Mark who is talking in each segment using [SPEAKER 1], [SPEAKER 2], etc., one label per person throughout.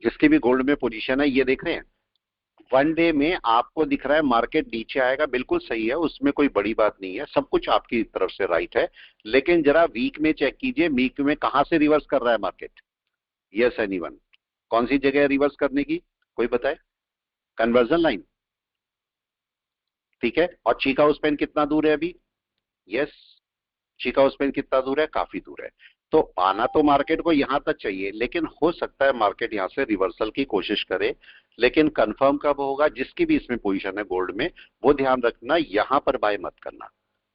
[SPEAKER 1] जिसकी भी गोल्ड में पोजीशन है, ये देख रहे हैं। वन डे में आपको दिख रहा है मार्केट नीचे आएगा, बिल्कुल सही है, उसमें कोई बड़ी बात नहीं है, सब कुछ आपकी तरफ से राइट है। लेकिन जरा वीक में चेक कीजिए, वीक में कहां से रिवर्स कर रहा है मार्केट। यस एनीवन, कौन सी जगह है रिवर्स करने की, कोई बताए। कन्वर्जन लाइन, ठीक है। और चीका हाउस पेन कितना दूर है अभी। यस, चीका हाउस पेन कितना दूर है, काफी दूर है। तो आना तो मार्केट को यहां तक चाहिए, लेकिन हो सकता है मार्केट यहां से रिवर्सल की कोशिश करे। लेकिन कंफर्म कब होगा, जिसकी भी इसमें पोजीशन है गोल्ड में, वो ध्यान रखना, यहां पर बाय मत करना।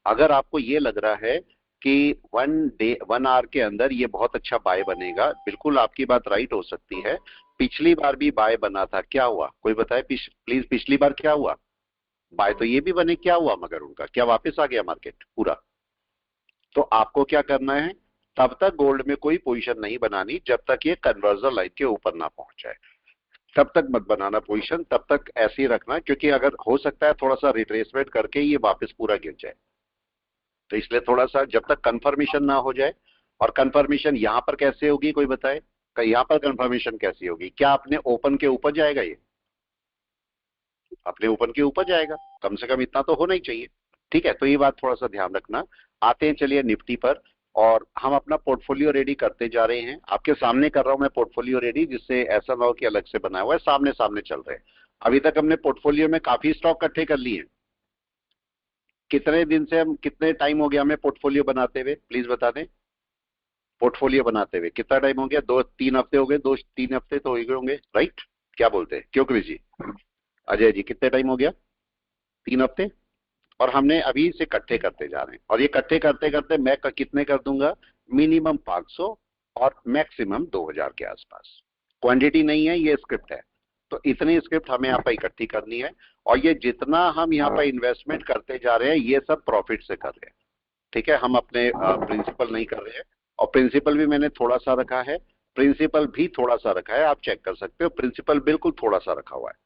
[SPEAKER 1] अगर आपको ये लग रहा है कि वन डे 1 आवर के अंदर ये बहुत अच्छा बाय बनेगा, बिल्कुल आपकी बात राइट हो सकती है। पिछली बार भी बाय बना था, क्या हुआ कोई बताए प्लीज, पिछली बार क्या हुआ। बाय तो ये भी बने, क्या हुआ मगर उनका, क्या वापस आ गया मार्केट पूरा। तो आपको क्या करना है, तब तक गोल्ड में कोई पोजीशन नहीं बनानी जब तक ये कन्वर्जन लाइन के ऊपर ना पहुंच जाए। तब तक मत बनाना पोजीशन, तब तक ऐसे ही रखना, क्योंकि अगर हो सकता है थोड़ा सा रिट्रेसमेंट करके ये वापस पूरा गिर जाए। तो इसलिए थोड़ा सा जब तक कंफर्मेशन ना हो जाए। और कंफर्मेशन यहां पर कैसे होगी कोई बताए, यहां पर कंफर्मेशन कैसी होगी, क्या अपने ओपन के ऊपर जाएगा ये, अपने ओपन के ऊपर जाएगा, कम से कम इतना तो होना ही चाहिए। ठीक है, तो ये बात थोड़ा सा ध्यान रखना। आते हैं चलिए निफ्टी पर। और हम अपना पोर्टफोलियो रेडी करते जा रहे हैं, आपके सामने कर रहा हूं मैं पोर्टफोलियो रेडी, जिससे ऐसा ना हो कि अलग से बनाया हुआ है, सामने सामने चल रहे हैं। अभी तक हमने पोर्टफोलियो में काफी स्टॉक इकट्ठे कर लिए हैं। कितने दिन से हम, कितने टाइम हो गया हमें पोर्टफोलियो बनाते हुए, प्लीज बता दें। पोर्टफोलियो बनाते हुए कितना टाइम हो गया, 2-3 हफ्ते हो गए, 2-3 हफ्ते तो हो गए होंगे, राइट। क्या बोलते हैं, क्यों कृषि जी, अजय जी कितने टाइम हो गया, 3 हफ्ते। और हमने अभी से इकट्ठे करते जा रहे हैं, और ये इकट्ठे करते करते मैं कितने कर दूंगा, मिनिमम 500 और मैक्सिमम 2000 के आसपास। क्वांटिटी नहीं है, ये स्क्रिप्ट है। तो इतनी स्क्रिप्ट हमें यहाँ पर इकट्ठी करनी है। और ये जितना हम यहाँ पर इन्वेस्टमेंट करते जा रहे हैं, ये सब प्रॉफिट से कर रहे हैं। ठीक है, हम अपने प्रिंसिपल नहीं कर रहे हैं। और प्रिंसिपल भी मैंने थोड़ा सा रखा है, प्रिंसिपल भी थोड़ा सा रखा है, आप चेक कर सकते हो, प्रिंसिपल बिल्कुल थोड़ा सा रखा हुआ है।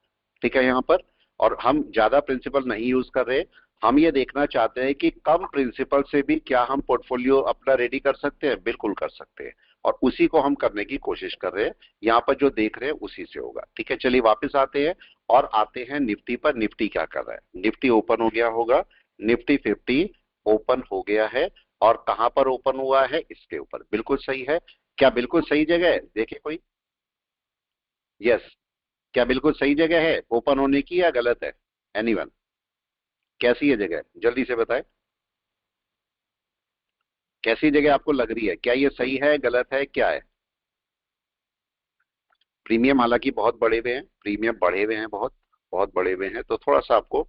[SPEAKER 1] ठीक है यहाँ पर। और हम ज्यादा प्रिंसिपल नहीं यूज कर रहे। हम ये देखना चाहते हैं कि कम प्रिंसिपल से भी क्या हम पोर्टफोलियो अपना रेडी कर सकते हैं, बिल्कुल कर सकते हैं। और उसी को हम करने की कोशिश कर रहे हैं। यहाँ पर जो देख रहे हैं उसी से होगा। ठीक है, चलिए वापस आते हैं। और आते हैं निफ्टी पर। निफ्टी क्या कर रहा है, निफ्टी ओपन हो गया होगा, निफ्टी 50 ओपन हो गया है। और कहां पर ओपन हुआ है, इसके ऊपर, बिल्कुल सही है। क्या बिल्कुल सही जगह है, देखे कोई। यस, क्या बिल्कुल सही जगह है ओपन होने की, या गलत है। एनीवन, कैसी है जगह, जल्दी से बताएं। कैसी जगह आपको लग रही है, क्या ये सही है, गलत है, क्या है। प्रीमियम हालांकि बहुत बड़े हुए हैं, प्रीमियम बढ़े हुए हैं, बहुत बहुत बड़े हुए हैं, तो थोड़ा सा आपको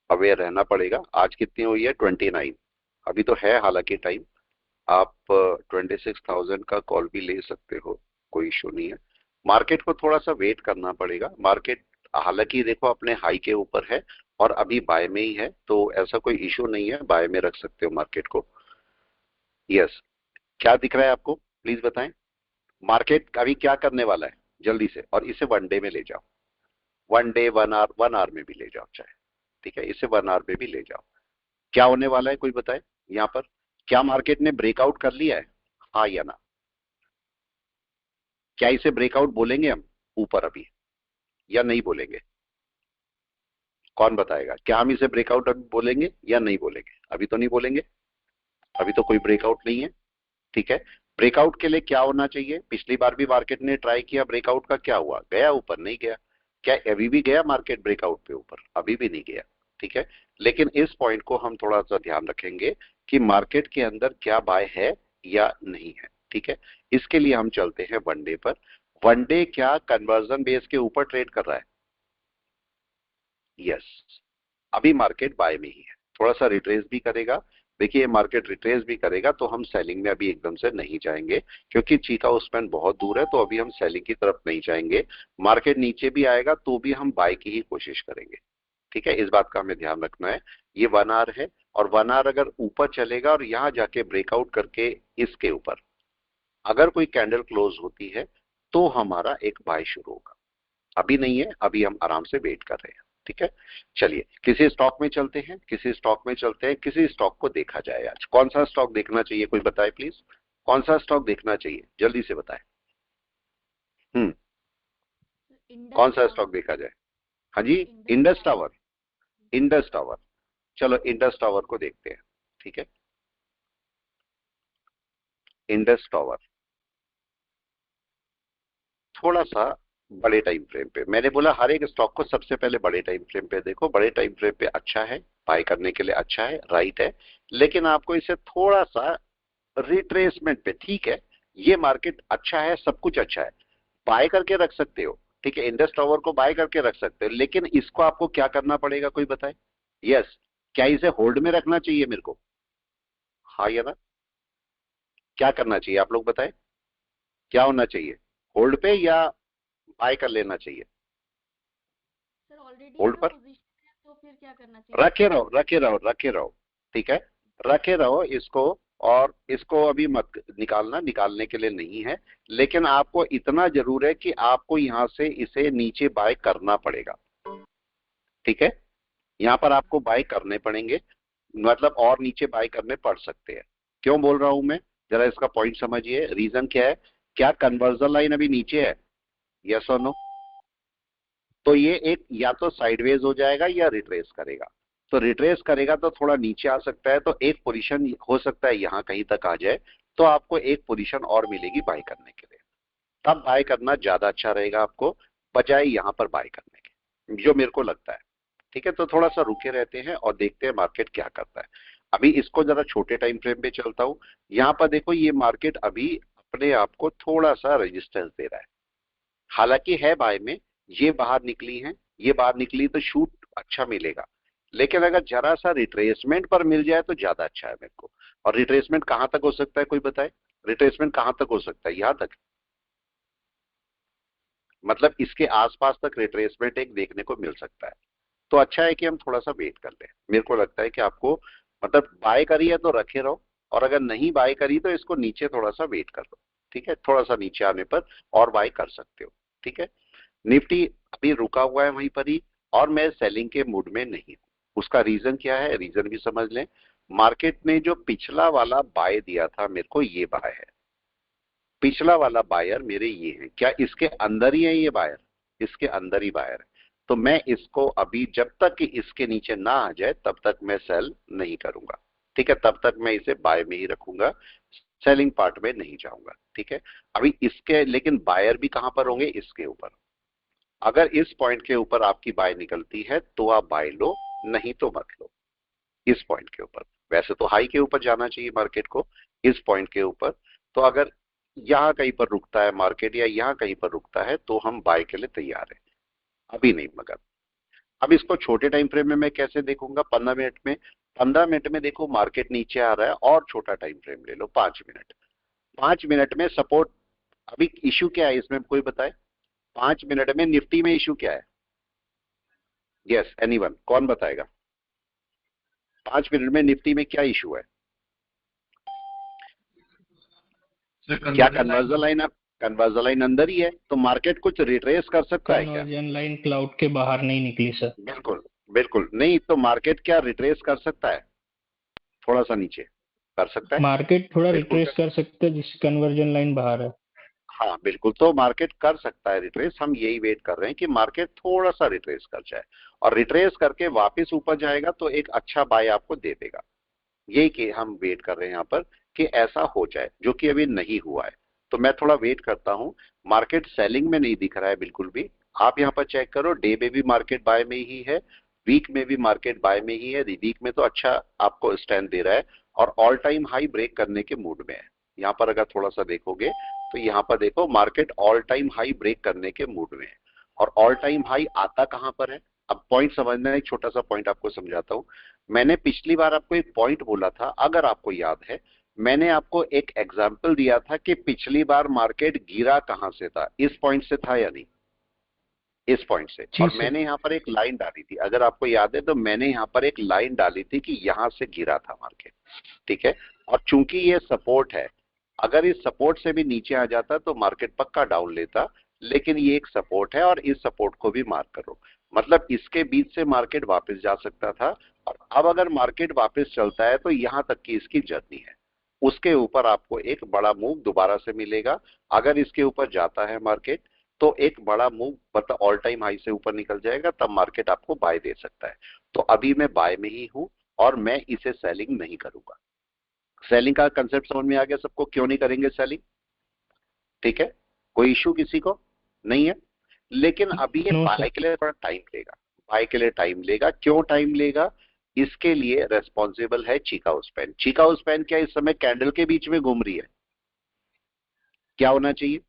[SPEAKER 1] अवेयर रहना पड़ेगा। आज कितनी हुई है, 29। अभी तो है हालांकि टाइम। आप 26,000 का कॉल भी ले सकते हो, कोई इशू नहीं है। मार्केट को थोड़ा सा वेट करना पड़ेगा। मार्केट हालांकि देखो अपने हाई के ऊपर है, और अभी बाय में ही है, तो ऐसा कोई इशू नहीं है, बाय में रख सकते हो मार्केट को। यस, क्या दिख रहा है आपको, प्लीज बताएं। मार्केट अभी क्या करने वाला है, जल्दी से, और इसे वन डे में ले जाओ। वन डे, 1 आवर, 1 आवर में भी ले जाओ चाहे। ठीक है, इसे 1 आवर में भी ले जाओ। क्या होने वाला है कोई बताए यहाँ पर। क्या मार्केट ने ब्रेकआउट कर लिया है, हाँ या ना। क्या इसे ब्रेकआउट बोलेंगे हम ऊपर अभी, या नहीं बोलेंगे। कौन बताएगा, क्या हम इसे ब्रेकआउट अभी बोलेंगे या नहीं बोलेंगे। अभी तो नहीं बोलेंगे, अभी तो कोई ब्रेकआउट नहीं है। ठीक है, ब्रेकआउट के लिए क्या होना चाहिए, पिछली बार भी मार्केट ने ट्राई किया ब्रेकआउट का, क्या हुआ, गया ऊपर, नहीं गया। क्या अभी भी गया मार्केट ब्रेकआउट पे ऊपर, अभी भी नहीं गया। ठीक है, लेकिन इस पॉइंट को हम थोड़ा सा ध्यान रखेंगे कि मार्केट के अंदर क्या बाय है या नहीं है। ठीक है, इसके लिए हम चलते हैं वनडे पर। वनडे क्या कन्वर्जन बेस के ऊपर ट्रेड कर रहा है। यस, अभी मार्केट बाय में ही है, थोड़ा सा रिट्रेस भी करेगा। देखिए मार्केट रिट्रेस भी करेगा, तो हम सेलिंग में अभी एकदम से नहीं जाएंगे, क्योंकि चीका उस्मान बहुत दूर है, तो अभी हम सेलिंग की तरफ नहीं जाएंगे। मार्केट नीचे भी आएगा तो भी हम बाय की ही कोशिश करेंगे। ठीक है, इस बात का हमें ध्यान रखना है। ये 1 आवर है, और 1 आवर अगर ऊपर चलेगा और यहां जाके ब्रेकआउट करके इसके ऊपर अगर कोई कैंडल क्लोज होती है, तो हमारा एक बाय शुरू होगा। अभी नहीं है, अभी हम आराम से वेट कर रहे हैं। ठीक है, चलिए किसी स्टॉक में चलते हैं, किसी स्टॉक में चलते हैं, किसी स्टॉक को देखा जाए आज। कौन सा स्टॉक देखना चाहिए कोई बताए प्लीज, कौन सा स्टॉक देखना चाहिए, जल्दी से बताएं। हम्म,
[SPEAKER 2] इंडस
[SPEAKER 1] कौन सा
[SPEAKER 2] टावर।
[SPEAKER 1] स्टॉक देखा जाए? हाँ जी,
[SPEAKER 2] Indus
[SPEAKER 1] Indus
[SPEAKER 2] tower.
[SPEAKER 1] Tower. Indus tower, चलो इंडस टावर को देखते हैं। ठीक है, इंडस टावर थोड़ा सा बड़े टाइम फ्रेम पे, मैंने बोला हर एक स्टॉक को सबसे पहले बड़े टाइम फ्रेम पे देखो। बड़े टाइम फ्रेम पे अच्छा है, बाय करने के लिए अच्छा है, राइट है। लेकिन आपको इसे थोड़ा सा रिट्रेसमेंट पे, ठीक है, ये मार्केट अच्छा है, सब कुछ अच्छा है, बाय करके रख सकते हो। ठीक है, इंडस टावर को बाय करके रख सकते हो, लेकिन इसको आपको क्या करना पड़ेगा, कोई बताए? यस, क्या इसे होल्ड में रखना चाहिए मेरे को? हाँ या ना? क्या करना चाहिए आप लोग बताएं? क्या होना चाहिए, होल्ड पे या बाय कर लेना चाहिए?
[SPEAKER 2] सर ऑलरेडी
[SPEAKER 1] होल्ड
[SPEAKER 2] हमें
[SPEAKER 1] पर
[SPEAKER 2] पोजीशन है तो फिर क्या करना चाहिए
[SPEAKER 1] रखे
[SPEAKER 2] इसको?
[SPEAKER 1] रहो, रखे रहो, रखे रहो। ठीक है, रखे रहो इसको। और इसको अभी मत निकालना, निकालने के लिए नहीं है। लेकिन आपको इतना जरूर है कि आपको यहां से इसे नीचे बाय करना पड़ेगा। ठीक है, यहां पर आपको बाय करने पड़ेंगे, मतलब और नीचे बाय करने पड़ सकते हैं। क्यों बोल रहा हूं मैं, जरा इसका पॉइंट समझिए, रीजन क्या है। क्या कन्वर्जन लाइन अभी नीचे है? यस और नो? तो ये एक या तो साइडवेज हो जाएगा या रिट्रेस करेगा। तो रिट्रेस करेगा तो थोड़ा नीचे आ सकता है, तो एक पोजीशन हो सकता है यहां कहीं तक आ जाए, तो आपको एक पोजीशन और मिलेगी बाय करने के लिए। तब बाय करना ज्यादा अच्छा रहेगा आपको, बजाय यहां पर बाय करने के, जो मेरे को लगता है। ठीक है, तो थोड़ा सा रुके रहते हैं और देखते हैं मार्केट क्या करता है। अभी इसको जरा छोटे टाइम फ्रेम पे चलता हूं। यहां पर देखो, ये मार्केट अभी अपने आप को थोड़ा सा रेजिस्टेंस दे रहा है, हालांकि है बाय में। ये बाहर निकली है, ये बाहर निकली तो शूट अच्छा मिलेगा। लेकिन अगर जरा सा रिट्रेसमेंट पर मिल जाए तो ज्यादा अच्छा है मेरे को। और रिट्रेसमेंट कहां तक हो सकता है, कोई बताए? रिट्रेसमेंट कहां तक हो सकता है, यहां तक? मतलब इसके आसपास तक रिट्रेसमेंट एक देखने को मिल सकता है। तो अच्छा है कि हम थोड़ा सा वेट कर लें। मेरे को लगता है कि आपको, मतलब बाय करी है तो रखे रहो, और अगर नहीं बाय करी तो इसको नीचे थोड़ा सा वेट कर लो। ठीक है, थोड़ा सा नीचे आने पर और बाय कर सकते हो। ठीक है, निफ्टी अभी रुका हुआ है वहीं पर ही, और मैं सेलिंग के मूड में नहीं हूं। उसका रीजन क्या है, रीजन भी समझ लें। मार्केट ने जो पिछला वाला बाय दिया था मेरे को, ये बाय है। पिछला वाला बायर मेरे ये है, क्या इसके अंदर ही है ये बायर? इसके अंदर ही बायर है। तो मैं इसको अभी जब तक कि इसके नीचे ना आ जाए तब तक मैं सेल नहीं करूंगा। ठीक है, तब तक मैं इसे बाय में ही रखूंगा, सेलिंग पार्ट में नहीं जाऊंगा। ठीक है, अभी इसके लेकिन बायर भी कहां पर होंगे, इसके ऊपर। अगर इस पॉइंट के ऊपर आपकी बाय निकलती है तो आप बाय लो, नहीं तो मत लो। इस पॉइंट के ऊपर, वैसे तो हाई के ऊपर जाना चाहिए मार्केट को, इस पॉइंट के ऊपर। तो अगर यहाँ कहीं पर रुकता है मार्केट या यहाँ कहीं पर रुकता है तो हम बाय के लिए तैयार हैं, अभी नहीं मगर। अब इसको छोटे टाइम फ्रेम में मैं कैसे देखूंगा, 15 मिनट में। 15 मिनट में देखो मार्केट नीचे आ रहा है, और छोटा टाइम फ्रेम ले लो, 5 मिनट। 5 मिनट में सपोर्ट, अभी इश्यू क्या है इसमें कोई बताए? 5 मिनट में निफ्टी में इश्यू क्या है? यस, एनीवन, कौन बताएगा? 5 मिनट में निफ्टी में क्या इशू है?
[SPEAKER 3] सर
[SPEAKER 1] क्या
[SPEAKER 3] conversion line
[SPEAKER 1] conversion line, conversion line अंदर ही है, तो मार्केट कुछ रिट्रेस कर सकता है क्या?
[SPEAKER 4] कन्वर्जन लाइन क्लाउड के बाहर नहीं निकली सर।
[SPEAKER 1] बिल्कुल, बिल्कुल नहीं, तो मार्केट क्या रिट्रेस कर सकता है? थोड़ा सा नीचे कर सकता है,
[SPEAKER 4] मार्केट थोड़ा
[SPEAKER 1] बिल्कुल
[SPEAKER 4] रिट्रेस
[SPEAKER 1] कर।
[SPEAKER 4] कर सकते हैं जिस कन्वर्जन लाइन बाहर है।
[SPEAKER 1] हाँ बिल्कुल, तो मार्केट कर सकता है रिट्रेस, हम यही वेट कर रहे हैं कि मार्केट थोड़ा सा रिट्रेस कर जाए, और रिट्रेस करके वापस ऊपर जाएगा तो एक अच्छा बाय आपको दे देगा। यही कि हम वेट कर रहे हैं यहाँ पर कि ऐसा हो जाए, जो कि अभी नहीं हुआ है। तो मैं थोड़ा वेट करता हूँ। मार्केट सेलिंग में नहीं दिख रहा है बिल्कुल भी। आप यहाँ पर चेक करो, डे में भी मार्केट बाय में ही है, वीक में भी मार्केट बाय में ही है। वीक में तो अच्छा आपको स्टैंड दे रहा है, और ऑल टाइम हाई ब्रेक करने के मूड में है। यहाँ पर अगर थोड़ा सा देखोगे तो यहाँ पर देखो market all time high break करने के मूड में है। और ऑल टाइम हाई आता कहां पर है? अब पॉइंट समझना है, एक छोटा सा पॉइंट आपको समझाता हूं। मैंने पिछली बार आपको एक पॉइंट बोला था, अगर आपको याद है। मैंने आपको एक एग्जाम्पल दिया था कि पिछली बार मार्केट गिरा कहां से था, इस पॉइंट से था या नहीं? इस पॉइंट से।
[SPEAKER 4] जी
[SPEAKER 1] और
[SPEAKER 4] सर।
[SPEAKER 1] मैंने यहाँ पर एक लाइन डाली थी, अगर आपको याद है तो मैंने यहाँ पर एक लाइन डाली थी कि यहां से गिरा था मार्केट। ठीक है, और चूंकि ये सपोर्ट है, अगर इस सपोर्ट से भी नीचे आ जाता तो मार्केट पक्का डाउन लेता। लेकिन ये एक सपोर्ट है, और इस सपोर्ट को भी मार्क करो, मतलब इसके बीच से मार्केट वापस जा सकता था। और अब अगर मार्केट वापस चलता है तो यहां तक की इसकी जर्नी है। उसके ऊपर आपको एक बड़ा मूव दोबारा से मिलेगा। अगर इसके ऊपर जाता है मार्केट, तो एक बड़ा मूव मतलब ऑल टाइम हाई से ऊपर निकल जाएगा, तब मार्केट आपको बाय दे सकता है। तो अभी मैं बाय में ही हूं और मैं इसे सेलिंग नहीं करूंगा। सेलिंग का कंसेप्ट समझ में आ गया सबको, क्यों नहीं करेंगे सेलिंग? ठीक है, कोई इशू किसी को नहीं है। लेकिन अभी ये
[SPEAKER 4] नो
[SPEAKER 1] बाय
[SPEAKER 4] सर।
[SPEAKER 1] के लिए थोड़ा टाइम लेगा, बाय के लिए टाइम लेगा। क्यों टाइम लेगा? इसके लिए रेस्पॉन्सिबल है चिकागो स्पैन। चिकागो स्पैन क्या इस समय कैंडल के बीच में घूम रही है? क्या होना चाहिए?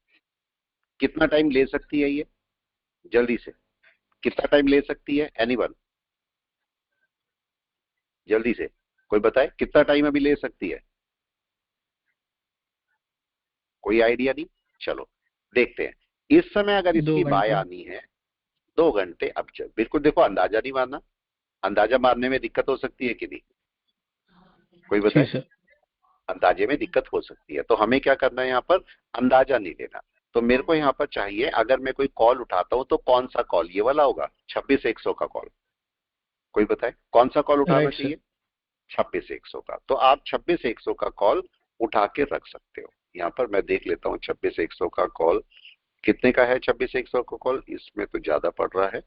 [SPEAKER 1] कितना टाइम ले सकती है ये? जल्दी से कितना टाइम ले सकती है? एनीवन जल्दी से कोई बताए कितना टाइम अभी ले सकती है? कोई आइडिया नहीं। चलो देखते हैं। इस समय अगर
[SPEAKER 4] दो
[SPEAKER 1] इसकी बाय
[SPEAKER 4] घंटे
[SPEAKER 1] आनी है 2 घंटे, अब चल बिल्कुल देखो, अंदाजा नहीं मारना। अंदाजा मारने में दिक्कत हो सकती है कि नहीं? कोई
[SPEAKER 4] जी
[SPEAKER 1] बताए?
[SPEAKER 4] सर।
[SPEAKER 1] अंदाजे में दिक्कत हो सकती है, तो हमें क्या करना है यहाँ पर? अंदाजा नहीं लेना। तो मेरे को यहाँ पर चाहिए, अगर मैं कोई कॉल उठाता हूं तो कौन सा कॉल? ये वाला होगा 26,100 का कॉल। कोई बताए कौन सा कॉल उठाना
[SPEAKER 4] राइट सर।
[SPEAKER 1] चाहिए? 26,100 का। तो आप 26,100 का कॉल उठा के रख सकते हो। यहाँ पर मैं देख लेता हूँ 26,100 का कॉल कितने का है। 26,100 का कॉल इसमें तो ज्यादा पड़ रहा है।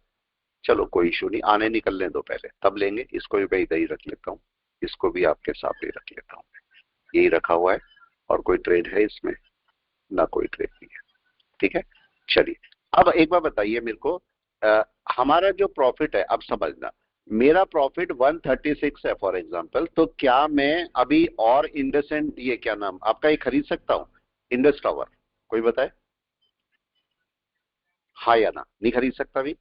[SPEAKER 1] चलो कोई इशू नहीं, आने निकलने दो पहले, तब लेंगे। इसको भी मैं इधर ही रख लेता हूँ, इसको भी आपके सामने रख लेता हूँ। यही रखा हुआ है और कोई ट्रेड है इसमें? ना कोई ट्रेड नहीं है। ठीक है, चलिए। अब एक बार बताइए मेरे को, हमारा जो प्रॉफिट है, अब समझना, मेरा प्रॉफिट 136 है फॉर एग्जांपल, तो क्या मैं अभी और इंडसेंड, ये क्या नाम आपका, ये खरीद सकता हूं? Indus tower? कोई बताए, हाँ या ना? नहीं खरीद सकता अभी,